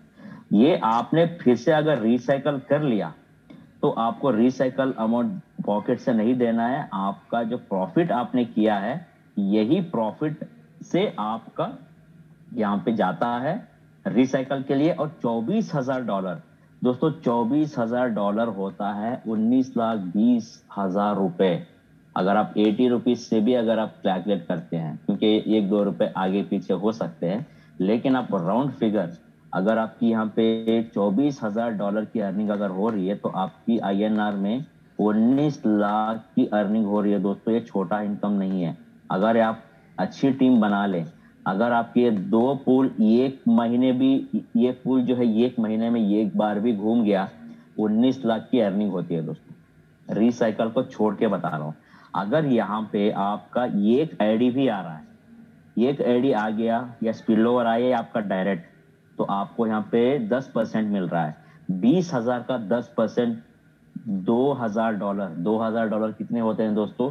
ये आपने फिर से अगर रिसाइकल कर लिया तो आपको रिसाइकल अमाउंट पॉकेट से नहीं देना है। आपका जो प्रॉफिट आपने किया है यही प्रॉफिट से आपका यहाँ पे जाता है रिसाइकल के लिए। और $24,000 दोस्तों, $24,000 होता है 19,20,000 रुपए। अगर आप 80 रुपीज से भी अगर आप कैलकुलेट करते हैं, क्योंकि 1-2 रुपए आगे पीछे हो सकते हैं, लेकिन आप राउंड फिगर अगर आपकी यहाँ पे $24,000 की अर्निंग अगर हो रही है तो आपकी INR में 19 लाख की अर्निंग हो रही है दोस्तों। ये छोटा इनकम नहीं है। अगर आप अच्छी टीम बना ले, अगर आपके 2 पूल एक महीने भी, ये पूल जो है एक महीने में एक बार भी घूम गया, 19 लाख की अर्निंग होती है दोस्तों। रिसाइकल को छोड़ के बता रहा हूँ। अगर यहाँ पे आपका एक आईडी भी आ रहा है, एक आईडी आ गया या स्पिल ओवर आया या आपका डायरेक्ट, तो आपको यहाँ पे 10% मिल रहा है। 20,000 का 10% $2,000। $2,000 कितने होते हैं दोस्तों,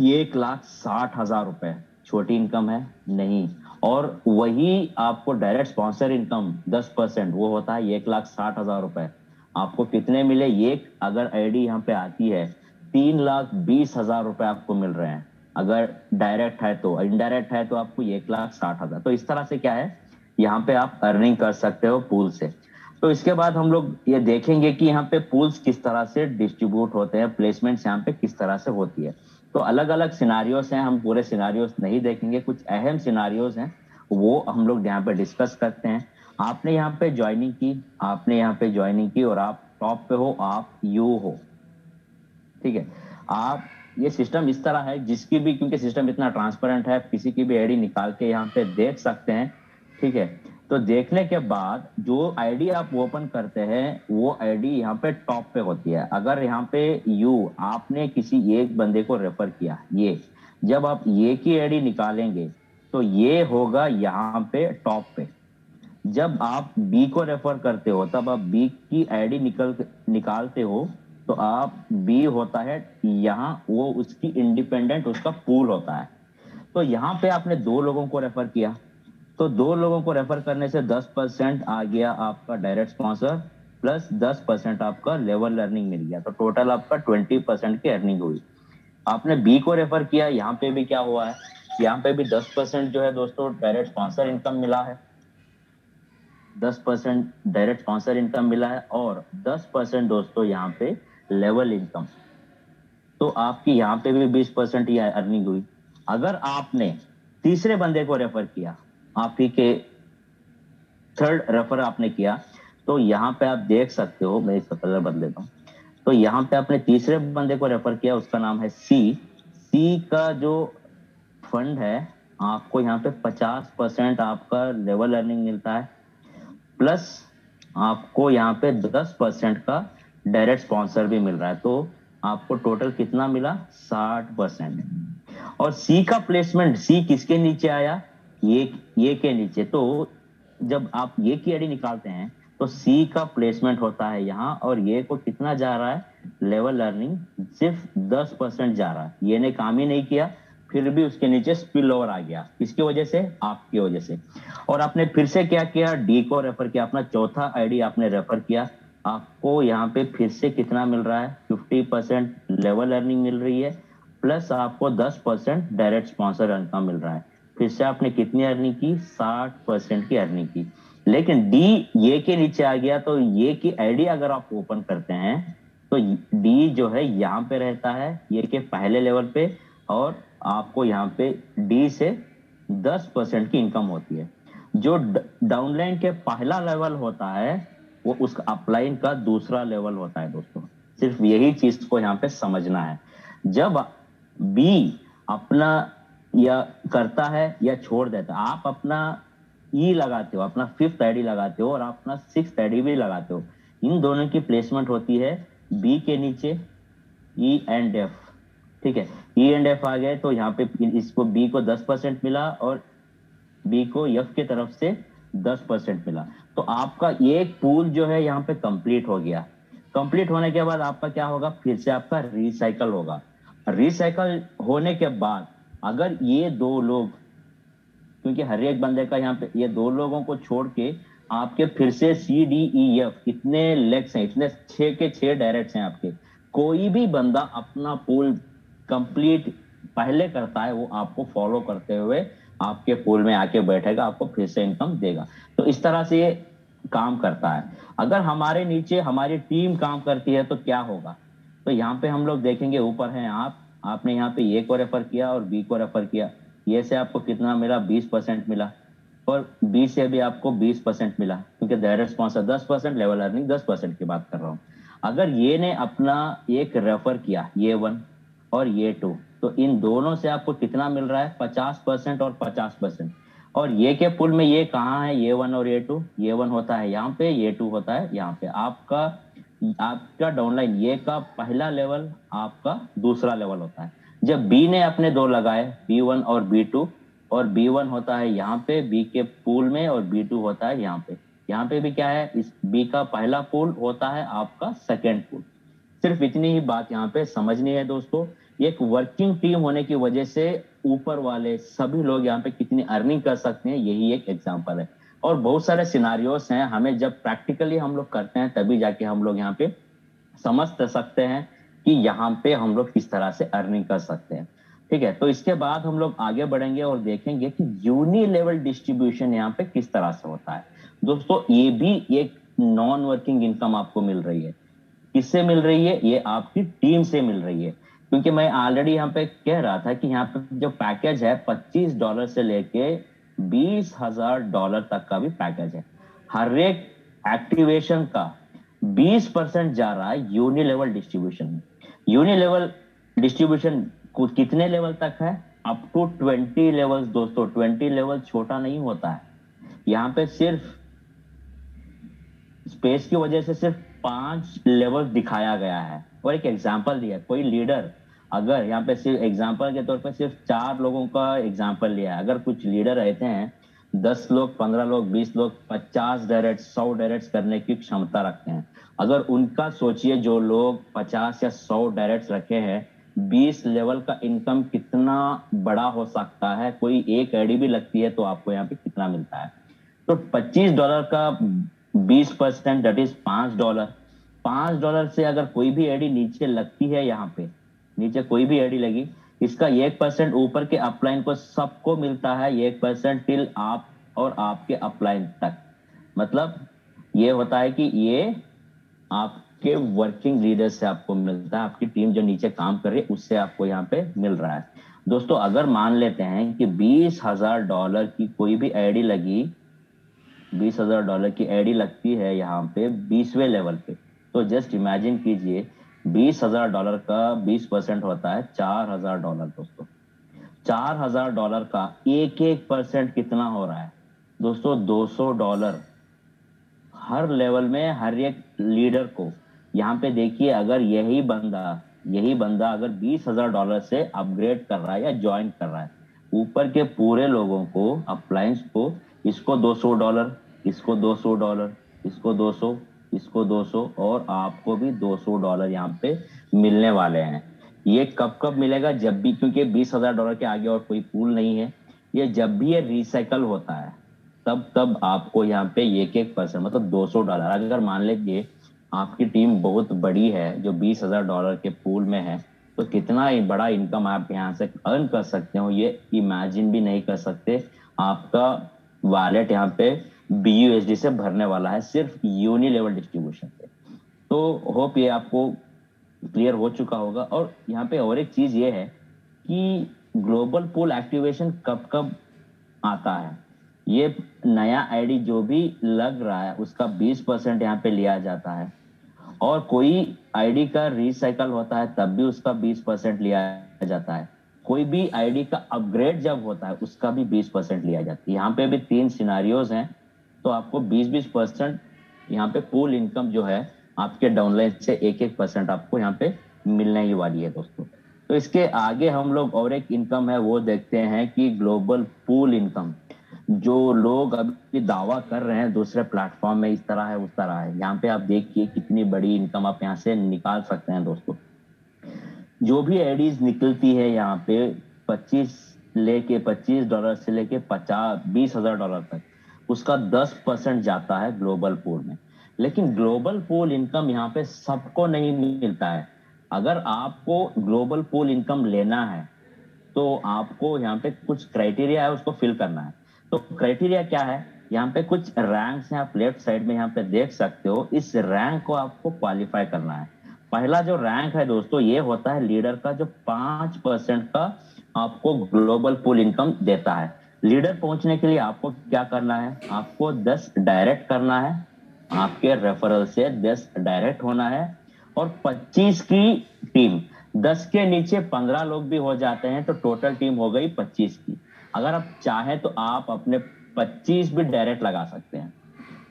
1,60,000 रुपए। छोटी इनकम है नहीं। और वही आपको डायरेक्ट स्पॉन्सर इनकम 10% वो होता है 1,60,000 रुपए। आपको कितने मिले, एक अगर आईडी यहाँ पे आती है 3,20,000 रुपए आपको मिल रहे हैं। अगर डायरेक्ट है तो, इनडायरेक्ट है तो आपको 1,60,000। तो इस तरह से क्या है, यहाँ पे आप अर्निंग कर सकते हो पूल से। तो इसके बाद हम लोग ये देखेंगे कि यहाँ पे पूल्स किस तरह से डिस्ट्रीब्यूट होते हैं, प्लेसमेंट्स यहाँ पे किस तरह से होती है। तो अलग अलग सिनारियोस हैं, हम पूरे सिनारियोस नहीं देखेंगे, कुछ अहम सिनारियोस हैं वो हम लोग यहाँ पे डिस्कस करते हैं। आपने यहाँ पे ज्वाइनिंग की, आपने यहाँ पे ज्वाइनिंग की और आप टॉप पे हो, आप यू हो, ठीक है। आप ये सिस्टम इस तरह है जिसकी भी, क्योंकि सिस्टम इतना ट्रांसपेरेंट है, किसी की भी आईडी निकाल के यहाँ पे देख सकते हैं, ठीक है। तो देखने के बाद जो आईडी आप ओपन करते हैं वो आईडी यहाँ पे टॉप पे होती है। अगर यहाँ पे यू आपने किसी एक बंदे को रेफर किया, ये जब आप ये की आईडी निकालेंगे तो ये होगा यहाँ पे टॉप पे। जब आप बी को रेफर करते हो तब आप बी की आईडी निकालते हो तो आप बी होता है यहाँ, वो उसकी इंडिपेंडेंट उसका पूल होता है। तो यहाँ पे आपने दो लोगों को रेफर किया, तो दो लोगों को रेफर करने से 10% आ गया आपका डायरेक्ट स्पॉन्सर प्लस 10% आपका लेवल अर्निंग मिल गया, तो टोटल आपका 20% की अर्निंग हुई। आपने बी को रेफर किया, यहाँ पे भी क्या हुआ है, यहाँ पे भी 10% जो है दोस्तों डायरेक्ट स्पॉन्सर इनकम मिला है, 10% डायरेक्ट स्पॉन्सर इनकम मिला है और 10% दोस्तों यहाँ पे लेवल इनकम। तो आपकी यहाँ पे भी 20% ही अर्निंग हुई। अगर आपने तीसरे बंदे को रेफर किया, आप ही के थर्ड रेफर आपने किया, तो यहाँ पे आप देख सकते हो, मैं इसका कलर बदल देता हूँ। तो यहाँ पे आपने तीसरे बंदे को रेफर किया, उसका नाम है सी। सी का जो फंड है आपको यहाँ पे 50% आपका लेवल अर्निंग मिलता है, प्लस आपको यहाँ पे 10% का डायरेक्ट स्पॉन्सर भी मिल रहा है। तो आपको टोटल कितना मिला, 60%। और सी का प्लेसमेंट, सी किसके नीचे आया, ये के नीचे। तो जब आप ये की आईडी निकालते हैं तो सी का प्लेसमेंट होता है यहाँ, और ये को कितना जा रहा है, लेवल अर्निंग सिर्फ 10% जा रहा है। ये ने काम ही नहीं किया, फिर भी उसके नीचे स्पिल ओवर आ गया, किसकी वजह से, आपकी वजह से। और आपने फिर से क्या किया, डी को रेफर किया, अपना चौथा आईडी आपने रेफर किया, आपको यहाँ पे फिर से कितना मिल रहा है, 50% लेवल अर्निंग मिल रही है, प्लस आपको 10% डायरेक्ट स्पॉन्सर इनकम मिल रहा है। फिर से आपने कितनी अर्निंग की, 60% की अर्निंग की। लेकिन डी ये के नीचे आ गया, तो ये की आईडी अगर आप ओपन करते हैं तो डी जो है यहाँ पे रहता है, ये के पहले लेवल पे, और आपको यहाँ पे डी से 10% की इनकम होती है। जो डाउनलाइन के पहला लेवल होता है वो उसका अपलाइन का दूसरा लेवल होता है दोस्तों। सिर्फ यही चीज को यहाँ पे समझना है। जब बी अपना या करता है या छोड़ देता है, आप अपना ई लगाते हो, अपना 5th आईडी लगाते हो और अपना 6th आईडी भी लगाते हो, इन दोनों की प्लेसमेंट होती है बी के नीचे ई एंड एफ, ठीक है। ई एंड एफ आ गए तो यहाँ पे इसको बी को 10% मिला और बी को एफ की तरफ से 10% मिला। तो आपका एक पूल जो है यहाँ पे कंप्लीट हो गया। कंप्लीट होने के बाद आपका क्या होगा, फिर से आपका रिसाइकल होगा। रिसाइकल होने के बाद अगर ये दो लोग, क्योंकि हर एक बंदे का यहाँ पे ये दो लोगों को छोड़ के आपके फिर से सी डी ई एफ इतने लेग्स हैं, इतने 6 के 6 डायरेक्ट्स हैं आपके, कोई भी बंदा अपना पूल कंप्लीट पहले करता है वो आपको फॉलो करते हुए आपके पूल में आके बैठेगा, आपको फिर से इनकम देगा। तो इस तरह से ये काम करता है। अगर हमारे नीचे हमारी टीम काम करती है तो क्या होगा, तो यहाँ पे हम लोग देखेंगे, ऊपर हैं आपने यहाँ पे ए को रेफर किया और बी को रेफर किया, ये से आपको कितना मिला, 20% मिला, और बी से भी आपको 20% मिला, क्योंकि डायरेक्ट स्पॉन्सर 10%, लेवल अर्निंग 10% की बात कर रहा हूँ। अगर ये ने अपना एक रेफर किया, ये 1 और ये 2, तो इन दोनों से आपको कितना मिल रहा है, 50% और 50%। और ये के पुल में ये कहाँ है, ये 1 और ये 2, ये 1 होता है यहाँ पे, ये 2 होता है यहाँ पे। आपका डाउनलाइन ये का पहला लेवल, आपका दूसरा लेवल होता है। जब बी ने अपने 2 लगाए, B1 और B2, और B1 होता है यहाँ पे बी के पूल में और B2 होता है यहाँ पे। यहाँ पे भी क्या है, इस बी का पहला पूल होता है आपका सेकेंड पूल। सिर्फ इतनी ही बात यहाँ पे समझनी है दोस्तों। एक वर्किंग टीम होने की वजह से ऊपर वाले सभी लोग यहाँ पे कितनी अर्निंग कर सकते हैं, यही एक एग्जांपल है। और बहुत सारे सिनारियोस हैं, हमें जब प्रैक्टिकली हम लोग करते हैं तभी जाके हम लोग यहाँ पे समझ सकते हैं कि यहाँ पे हम लोग किस तरह से अर्निंग कर सकते हैं, ठीक है। तो इसके बाद हम लोग आगे बढ़ेंगे और देखेंगे कि यूनी लेवल डिस्ट्रीब्यूशन यहाँ पे किस तरह से होता है। दोस्तों ये भी एक नॉन वर्किंग इनकम आपको मिल रही है। किससे मिल रही है, ये आपकी टीम से मिल रही है। क्योंकि मैं ऑलरेडी यहाँ पे कह रहा था कि यहाँ पे जो पैकेज है $25 से लेके $20,000 तक का भी पैकेज है। हर एक एक्टिवेशन का 20% जा रहा है यूनिलेवल डिस्ट्रीब्यूशन में। यूनिलेवल डिस्ट्रीब्यूशन कितने लेवल तक है? अप टू 20 लेवल्स दोस्तों। 20 लेवल छोटा नहीं होता है। यहाँ पे सिर्फ स्पेस की वजह से सिर्फ 5 लेवल दिखाया गया है और एक एग्जांपल दिया। कोई लीडर, अगर यहाँ पे सिर्फ एग्जांपल के तौर पे सिर्फ 4 लोगों का एग्जांपल लिया है। अगर कुछ लीडर रहते हैं 10 लोग, 15 लोग, 20 लोग 50 डायरेक्ट, 100 डायरेक्ट करने की क्षमता रखते हैं। अगर उनका सोचिए, जो लोग 50 या 100 डायरेक्ट रखे हैं, 20 लेवल का इनकम कितना बड़ा हो सकता है। कोई एक आईडी भी लगती है तो आपको यहाँ पे कितना मिलता है? तो $25 का 20% दैट इज $5। $5 से अगर कोई भी एडी नीचे लगती है, यहाँ पे नीचे कोई भी एडी लगी, इसका 1% ऊपर के अपलाइन को सबको मिलता है। 1% टिल आप और आपके अपलाइन तक। मतलब ये होता है कि ये आपके वर्किंग लीडर से आपको मिलता है। आपकी टीम जो नीचे काम कर रही है उससे आपको यहाँ पे मिल रहा है। दोस्तों अगर मान लेते हैं कि $20,000 की कोई भी आईडी लगी, $20,000 की आईडी लगती है यहाँ पे 20वें लेवल पे, तो जस्ट इमेजिन कीजिए $20,000 का 20% होता है $4,000 दोस्तों। $4,000 का एक परसेंट कितना हो रहा है दोस्तों? $200 हर लेवल में, हर एक लीडर को। यहाँ पे देखिए, अगर यही बंदा अगर $20,000 से अपग्रेड कर रहा है या ज्वाइन कर रहा है, ऊपर के पूरे लोगों को, अपलायंस को, इसको $200, इसको $200, इसको 200, इसको 200 और आपको भी $200 यहाँ पे मिलने वाले हैं। ये कब कब मिलेगा? जब भी, क्योंकि $20,000 के आगे और कोई पूल नहीं है, ये जब भी ये रिसाइकल होता है तब आपको यहाँ पे एक परसेंट, मतलब $200। अगर मान लीजिए आपकी टीम बहुत बड़ी है जो $20,000 के पूल में है, तो कितना बड़ा इनकम आप यहाँ से अर्न कर सकते हो ये इमेजिन भी नहीं कर सकते। आपका वॉलेट यहाँ पे BUSD से भरने वाला है सिर्फ यूनि लेवल डिस्ट्रीब्यूशन पे। तो होप ये आपको क्लियर हो चुका होगा। और यहाँ पे और एक चीज ये है कि ग्लोबल पूल एक्टिवेशन कब कब आता है। ये नया आईडी जो भी लग रहा है उसका 20% यहाँ पे लिया जाता है, और कोई आईडी का रिसाइकल होता है तब भी उसका 20% लिया जाता है। कोई भी आईडी का अपग्रेड जब होता है उसका भी 20% लिया जाता है। यहाँ पे भी 3 सिनारियोज हैं, तो आपको 20% यहाँ पे पूल इनकम जो है आपके डाउनलाइन से 1% आपको यहाँ पे मिलने ही वाली है दोस्तों। तो इसके आगे हम लोग और एक इनकम है वो देखते हैं कि ग्लोबल पूल इनकम। जो लोग अभी दावा कर रहे हैं दूसरे प्लेटफॉर्म में इस तरह है उस तरह है, यहाँ पे आप देखिए कितनी बड़ी इनकम आप यहाँ से निकाल सकते हैं दोस्तों। जो भी आईडीज निकलती है यहाँ पे $25 से लेके $20,000 तक, उसका 10% जाता है ग्लोबल पूल में। लेकिन ग्लोबल पूल इनकम यहाँ पे सबको नहीं मिलता है। अगर आपको ग्लोबल पूल इनकम लेना है तो आपको यहाँ पे कुछ क्राइटेरिया है, उसको फिल करना है। तो क्राइटेरिया क्या है? यहाँ पे कुछ रैंक्स हैं, आप लेफ्ट साइड में यहाँ पे देख सकते हो। इस रैंक को आपको क्वालिफाई करना है। पहला जो रैंक है दोस्तों, ये होता है लीडर का, जो 5% का आपको ग्लोबल पूल इनकम देता है। लीडर पहुंचने के लिए आपको क्या करना है? आपको 10 डायरेक्ट करना है, आपके रेफरल से 10 डायरेक्ट होना है, और 25 की टीम, 10 के नीचे 15 लोग भी हो जाते हैं तो टोटल टीम हो गई 25 की। अगर आप चाहें तो आप अपने 25 भी डायरेक्ट लगा सकते हैं।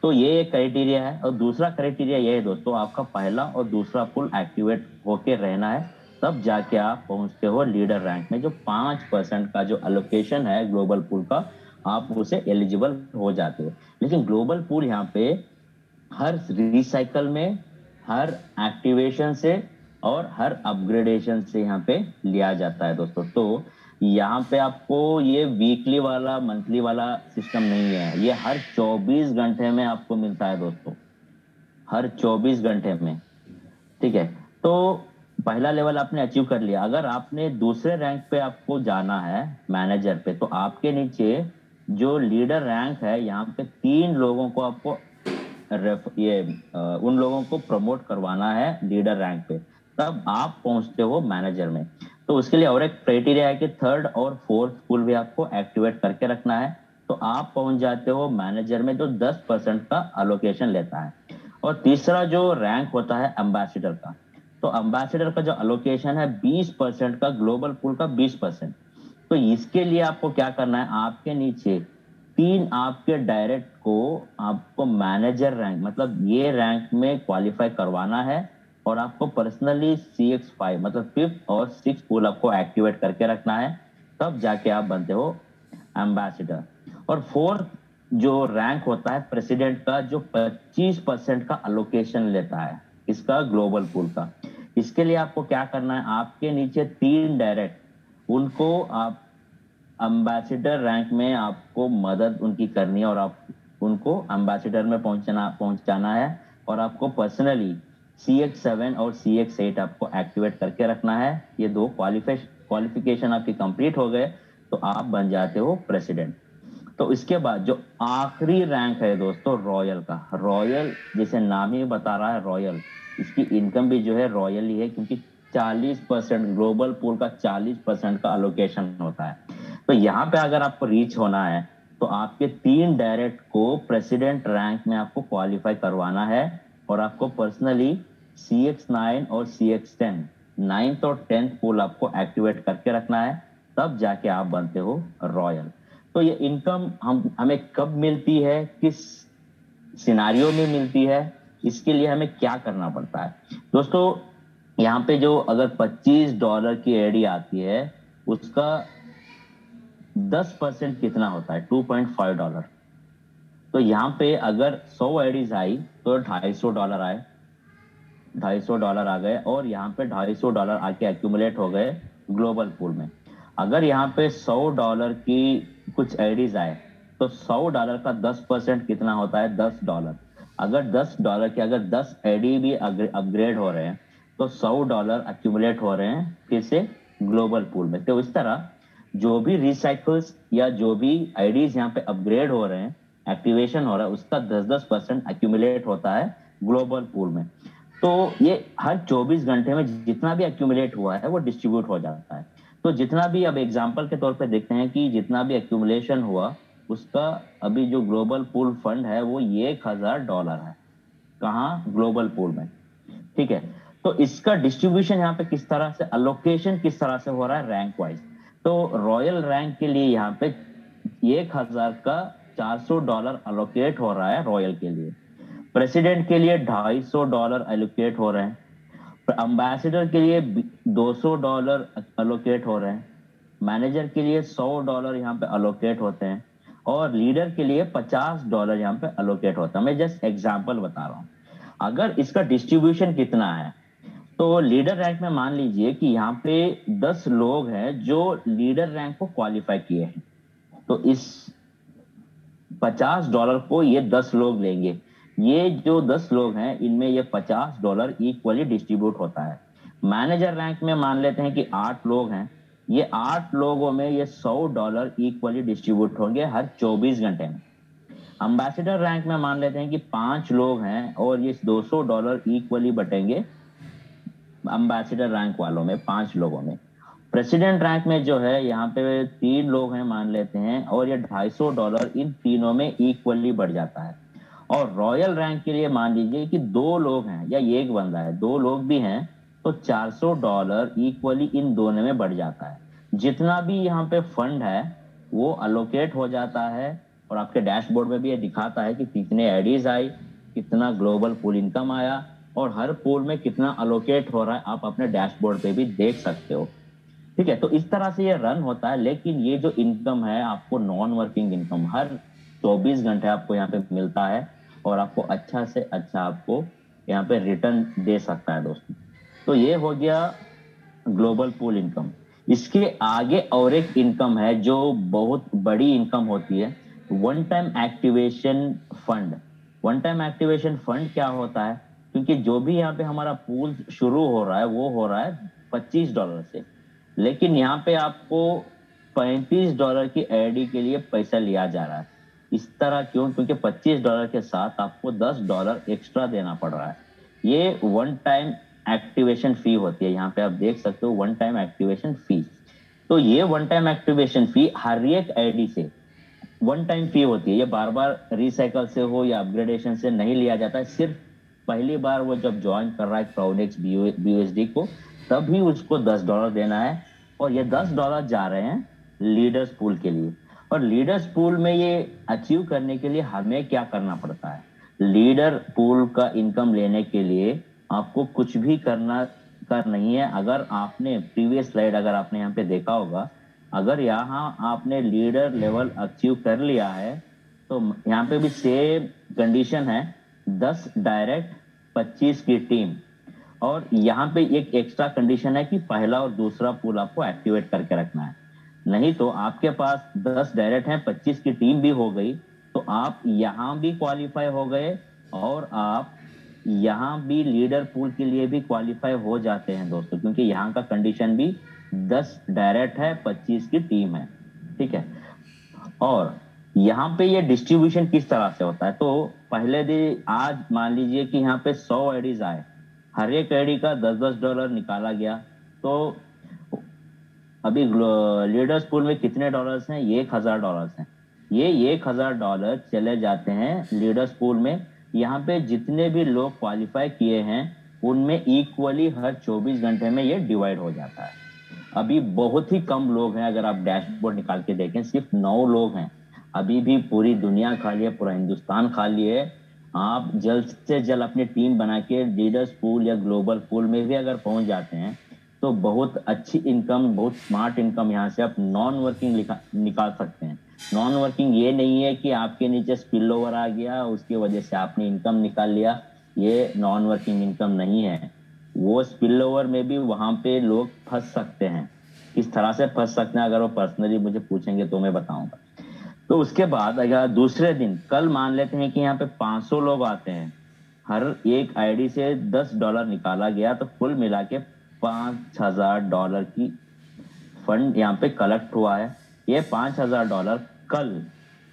तो ये एक क्राइटेरिया है। और दूसरा क्राइटेरिया ये है दोस्तों, आपका पहला और दूसरा पुल एक्टिवेट होके रहना है, तब जाके आप पहुंचते हो लीडर रैंक में। जो 5% का जो एलोकेशन है ग्लोबल पूल का, आप उसे एलिजिबल हो जाते हो। लेकिन ग्लोबल पूल यहाँ पे हर रिसाइकल में, हर एक्टिवेशन से और हर अपग्रेडेशन से यहाँ पे लिया जाता है दोस्तों। तो यहाँ पे आपको ये वीकली वाला, मंथली वाला सिस्टम नहीं है, ये हर 24 घंटे में आपको मिलता है दोस्तों, हर 24 घंटे में। ठीक है, तो पहला लेवल आपने अचीव कर लिया। अगर आपने दूसरे रैंक पे आपको जाना है मैनेजर पे, तो आपके नीचे जो लीडर रैंक है यहाँ पे 3 लोगों को आपको उन लोगों को प्रमोट करवाना है लीडर रैंक पे, तब आप पहुंचते हो मैनेजर में। तो उसके लिए और एक क्राइटेरिया है कि 3rd और 4th पुल भी आपको एक्टिवेट करके रखना है, तो तो आप पहुंच जाते हो मैनेजर में, जो 10% का अलोकेशन लेता है। और तीसरा जो रैंक होता है एम्बेसडर का, तो एम्बेसडर का जो अलोकेशन है 20% का, ग्लोबल पूल का 20%। तो इसके लिए आपको क्या करना है, आपके नीचे 3 आपके डायरेक्ट को आपको मैनेजर रैंक, मतलब ये रैंक में क्वालिफाई करवाना है। और आपको पर्सनली CX5 मतलब 5th और 6th पूल आपको एक्टिवेट करके रखना है, तब जाके आप बनते हो एम्बेसडर। और 4th जो रैंक होता है प्रेसिडेंट का, जो 25% का अलोकेशन लेता है इसका ग्लोबल पूल का। इसके लिए आपको क्या करना है, आपके नीचे 3 डायरेक्ट, उनको आप एम्बेसडर रैंक में आपको मदद उनकी करनी है, और आप उनको एम्बेसडर में पहुंचाना है। और आपको पर्सनली CX7 और CX8 आपको एक्टिवेट करके रखना है। ये 2 क्वालिफिकेशन आपकी कंप्लीट हो गए तो आप बन जाते हो प्रेसिडेंट। तो इसके बाद जो आखिरी रैंक है दोस्तों, रॉयल का। रॉयल जैसे नाम ही बता रहा है रॉयल, इसकी इनकम भी जो है रॉयल ही है, क्योंकि 40% ग्लोबल पूल का 40% का अलोकेशन होता है। तो यहाँ पे अगर आपको रीच होना है तो आपके 3 डायरेक्ट को प्रेसिडेंट रैंक में आपको क्वालिफाई करवाना है। और आपको पर्सनली CX9 और CX10 9th और 10th पूल आपको एक्टिवेट करके रखना है, तब जाके आप बनते हो रॉयल। तो ये इनकम हमें कब मिलती है, किस सिनारियो में मिलती है, इसके लिए हमें क्या करना पड़ता है दोस्तों। यहाँ पे जो अगर $25 की एडी आती है, उसका 10% कितना होता है, $2.5। तो यहाँ पे अगर 100 एडीज आई तो $250 आए, $250 आ गए, और यहाँ पे $250 आके एक्यूमुलेट हो गए ग्लोबल पूल में। अगर यहाँ पे $100 की कुछ एडीज आए तो $100 का 10% कितना होता है, $10। अगर $10 के अगर 10 एडी भी अपग्रेड हो रहे हैं तो $100 एक्यूमुलेट हो रहे हैं फिर से ग्लोबल पूल में। तो इस तरह जो भी रिसाइकल्स या जो भी आईडीज यहाँ पे अपग्रेड हो रहे हैं, एक्टिवेशन हो रहा है, उसका 10-10% एक्यूमुलेट होता है ग्लोबल पूल में। तो ये हर 24 घंटे में जितना भी एक्यूमुलेट हुआ है वो डिस्ट्रीब्यूट हो जाता है। तो जितना भी, अब एग्जांपल के तौर पे देखते हैं कि जितना भी एक्यूमुलेशन हुआ उसका अभी जो ग्लोबल पूल फंड है वो $1000 है, कहाँ, ग्लोबल पूल में। ठीक है, तो इसका डिस्ट्रीब्यूशन यहाँ पे किस तरह से, अलोकेशन किस तरह से हो रहा है रैंक वाइज। तो रॉयल रैंक के लिए यहाँ पे 1000 का $400 अलोकेट हो रहा है रॉयल के लिए। प्रेसिडेंट के लिए $250 एलोकेट हो रहे हैं। एम्बेसडर के लिए $200 अलोकेट हो रहे हैं। मैनेजर के लिए $100 यहाँ पे अलोकेट होते हैं। और लीडर के लिए $50 यहाँ पे अलोकेट होता है। मैं जस्ट एग्जांपल बता रहा हूँ। अगर इसका डिस्ट्रीब्यूशन कितना है, तो लीडर रैंक में मान लीजिए कि यहाँ पे 10 लोग हैं जो लीडर रैंक को क्वालिफाई किए हैं, तो इस $50 को ये 10 लोग लेंगे। ये जो 10 लोग हैं इनमें ये $50 इक्वली डिस्ट्रीब्यूट होता है। मैनेजर रैंक में मान लेते हैं कि 8 लोग हैं, ये 8 लोगों में ये $100 इक्वली डिस्ट्रीब्यूट होंगे हर 24 घंटे में। एम्बेसडर रैंक में मान लेते हैं कि 5 लोग हैं और ये $200 इक्वली बटेंगे एम्बेसडर रैंक वालों में, 5 लोगों में। प्रेसिडेंट रैंक में जो है यहाँ पे 3 लोग हैं मान लेते हैं, और ये $250 इन तीनों में इक्वली बढ़ जाता है। और रॉयल रैंक के लिए मान लीजिए कि 2 लोग हैं या एक बंदा है, 2 लोग भी हैं, तो $400 इक्वली इन दोनों में बढ़ जाता है। जितना भी यहाँ पे फंड है वो अलोकेट हो जाता है, और आपके डैशबोर्ड में भी ये दिखाता है कि कितने एडीज आई, कितना ग्लोबल पूल इनकम आया, और हर पूल में कितना अलोकेट हो रहा है आप अपने डैशबोर्ड पे भी देख सकते हो। ठीक है, तो इस तरह से ये रन होता है। लेकिन ये जो इनकम है आपको नॉन वर्किंग इनकम हर 24 घंटे आपको यहाँ पे मिलता है, और आपको अच्छा से अच्छा आपको यहाँ पे रिटर्न दे सकता है दोस्तों। तो ये हो गया ग्लोबल पूल इनकम। इसके आगे और एक इनकम है जो बहुत बड़ी इनकम होती है, one time activation fund. One time activation fund क्या होता है, क्योंकि जो भी यहाँ पे हमारा पूल शुरू हो रहा है वो हो रहा है $25 से, लेकिन यहाँ पे आपको $35 की एडी के लिए पैसा लिया जा रहा है। इस तरह क्यों, क्योंकि $25 के साथ आपको $10 एक्स्ट्रा देना पड़ रहा है। ये वन टाइम एक्टिवेशन फी होती है, यहाँ पे आप देख सकते हो वन टाइम एक्टिवेशन फी। तो ये वन टाइम एक्टिवेशन फी हर एक आईडी से वन टाइम फी होती है, ये बार बार रिसाइकल से हो या अपग्रेडेशन से नहीं लिया जाता है। सिर्फ पहली बार वो जब ज्वाइन कर रहा है क्राउडएक्स BUSD को, तभी उसको $10 देना है, और ये $10 जा रहे हैं लीडर्स पूल के लिए। और लीडर्स पूल में ये अचीव करने के लिए हमें क्या करना पड़ता है? लीडर पूल का इनकम लेने के लिए आपको कुछ भी करना नहीं है। अगर आपने प्रीवियस स्लाइड अगर आपने यहाँ पे देखा होगा, अगर यहाँ आपने लीडर लेवल अचीव कर लिया है, तो यहाँ पे भी सेम कंडीशन है, 10 डायरेक्ट, 25 की टीम। और यहाँ पे एक एक्स्ट्रा कंडीशन है कि पहला और दूसरा पूल आपको एक्टिवेट करके रखना है। नहीं तो आपके पास 10 डायरेक्ट हैं, 25 की टीम भी हो गई, तो आप यहाँ भी क्वालिफाई हो गए और आप यहाँ भी लीडर पूल के लिए भी क्वालिफाई हो जाते हैं दोस्तों, क्योंकि यहाँ का कंडीशन भी 10 डायरेक्ट है, 25 की टीम है, ठीक है। और यहाँ पे ये डिस्ट्रीब्यूशन किस तरह से होता है? तो पहले दिन आज मान लीजिए कि यहाँ पे 100 आईडीज आए, हर एक आईडी का $10 निकाला गया, तो अभी लीडर्स पूल में कितने डॉलर्स हैं? ये $1000 हैं। ये $1000 चले जाते हैं लीडर्स पूल में। यहाँ पे जितने भी लोग क्वालिफाई किए हैं उनमें इक्वली हर 24 घंटे में ये डिवाइड हो जाता है। अभी बहुत ही कम लोग हैं, अगर आप डैशबोर्ड निकाल के देखें सिर्फ 9 लोग हैं। अभी भी पूरी दुनिया खाली है, पूरा हिंदुस्तान खाली है। आप जल्द से जल्द अपनी टीम बना के लीडर्स पूल या ग्लोबल पूल में भी अगर पहुंच जाते हैं तो बहुत अच्छी इनकम, बहुत स्मार्ट इनकम यहाँ से आप नॉन वर्किंग निकाल सकते हैं। नॉन वर्किंग ये नहीं है कि आपके नीचे स्पिल ओवर आ गया उसकी वजह से आपने इनकम निकाल लिया, ये नॉन वर्किंग इनकम नहीं है। वो स्पिल ओवर में भी वहां पे लोग फंस सकते हैं। किस तरह से फंस सकते हैं, अगर वो पर्सनली मुझे पूछेंगे तो मैं बताऊंगा। तो उसके बाद अगर दूसरे दिन, कल मान लेते हैं कि यहाँ पे 500 लोग आते हैं, हर एक आईडी से $10 निकाला गया, तो कुल मिला के $5000 की फंड यहाँ पे कलेक्ट हुआ है। ये $5000 कल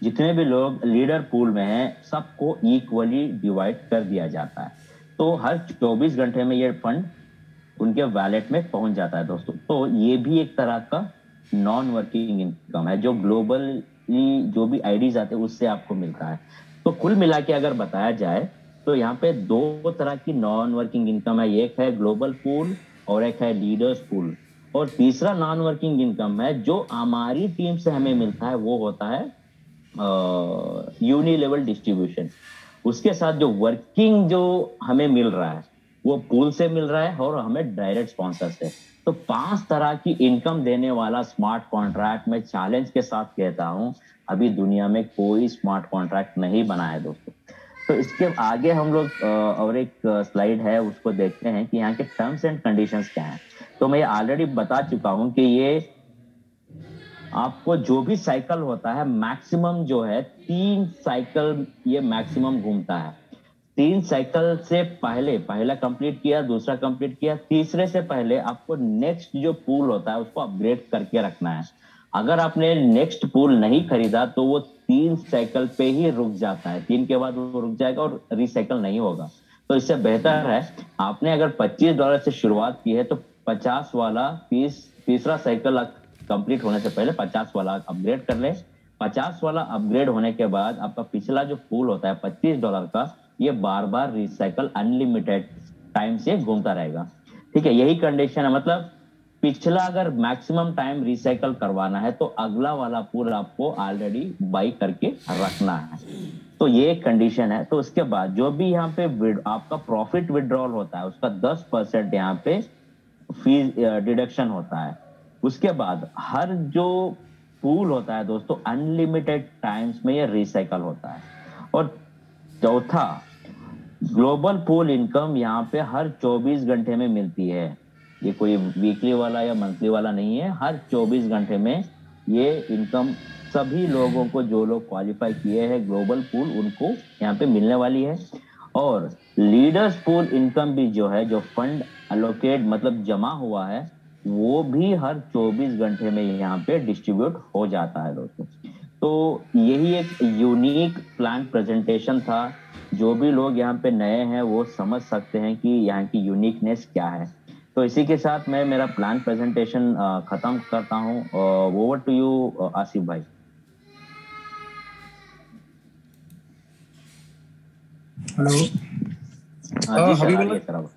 जितने भी लोग लीडर पूल में हैं सबको इक्वली डिवाइड कर दिया जाता है। तो हर 24 घंटे में ये फंड उनके वैलेट में पहुंच जाता है दोस्तों। तो ये भी एक तरह का नॉन वर्किंग इनकम है जो ग्लोबली जो भी आईडीज आते हैं उससे आपको मिलता है। तो कुल मिला के अगर बताया जाए तो यहाँ पे 2 तरह की नॉन वर्किंग इनकम है, एक है ग्लोबल पूल और एक है लीडर्स पूल। और तीसरा नॉन वर्किंग इनकम है जो हमारी टीम से हमें मिलता है, वो होता है यूनि लेवल डिस्ट्रीब्यूशन। उसके साथ जो वर्किंग जो हमें मिल रहा है वो पूल से मिल रहा है और हमें डायरेक्ट स्पॉन्सर से। तो 5 तरह की इनकम देने वाला स्मार्ट कॉन्ट्रैक्ट मैं चैलेंज के साथ कहता हूं, अभी दुनिया में कोई स्मार्ट कॉन्ट्रैक्ट नहीं बना है दोस्तों। तो इसके आगे हम लोग और एक स्लाइड है उसको देखते हैं कि यहाँ के टर्म्स एंड कंडीशंस क्या हैं। तो मैं ऑलरेडी बता चुका हूं कि ये आपको जो भी साइकिल होता है मैक्सिमम जो है 3 साइकिल ये मैक्सिमम घूमता है। 3 साइकिल से पहला कंप्लीट किया, दूसरा कंप्लीट किया, तीसरे से पहले आपको नेक्स्ट जो पूल होता है उसको अपग्रेड करके रखना है। अगर आपने नेक्स्ट पूल नहीं खरीदा तो वो 3 साइकिल पे ही रुक जाता है, 3 के बाद वो रुक जाएगा और रिसाइकिल नहीं होगा। तो इससे बेहतर है आपने अगर $25 से शुरुआत की है तो 50 वाला तीसरा साइकिल कंप्लीट होने से पहले 50 वाला अपग्रेड कर ले। 50 वाला अपग्रेड होने के बाद आपका पिछला जो पूल होता है $25 का, ये बार बार रिसाइकल अनलिमिटेड टाइम से घूमता रहेगा। ठीक है, यही कंडीशन है। मतलब पिछला अगर मैक्सिमम टाइम रिसाइकल करवाना है तो अगला वाला पूल आपको ऑलरेडी बाई करके रखना है। तो ये कंडीशन है। तो उसके बाद जो भी यहाँ पे आपका प्रॉफिट विड्रॉल होता है उसका 10% यहाँ पे फीस डिडक्शन होता है। उसके बाद हर जो पूल होता है दोस्तों अनलिमिटेड टाइम्स में ये रिसाइकल होता है। और चौथा, ग्लोबल पूल इनकम यहाँ पे हर 24 घंटे में मिलती है। ये कोई वीकली वाला या मंथली वाला नहीं है, हर 24 घंटे में ये इनकम सभी लोगों को, जो लोग क्वालिफाई किए हैं ग्लोबल पूल, उनको यहाँ पे मिलने वाली है। और लीडर्स पूल इनकम भी जो है, जो फंड अलोकेट मतलब जमा हुआ है, वो भी हर 24 घंटे में यहाँ पे डिस्ट्रीब्यूट हो जाता है दोस्तों। तो यही एक यूनिक प्लान प्रेजेंटेशन था। जो भी लोग यहाँ पे नए हैं वो समझ सकते हैं कि यहाँ की यूनिकनेस क्या है। तो इसी के साथ मैं मेरा प्लान प्रेजेंटेशन खत्म करता हूँ। ओवर टू यू आसिफ भाई। हेलो हाँ जी सर, आ रही हबीबुल्ला है सर अब।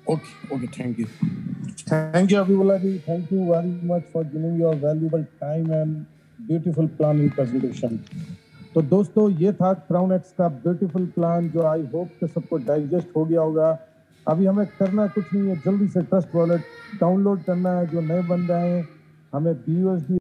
Okay okay thank you Habibullah ji thank you very much for giving your valuable time and beautiful plan in presentation. तो दोस्तों ये था क्राउन एक्स का ब्यूटीफुल प्लान जो आई होप कि सबको डाइजेस्ट हो गया होगा। अभी हमें करना कुछ नहीं है, जल्दी से ट्रस्ट वॉलेट डाउनलोड करना है। जो नए बंदे आए हमें BUSD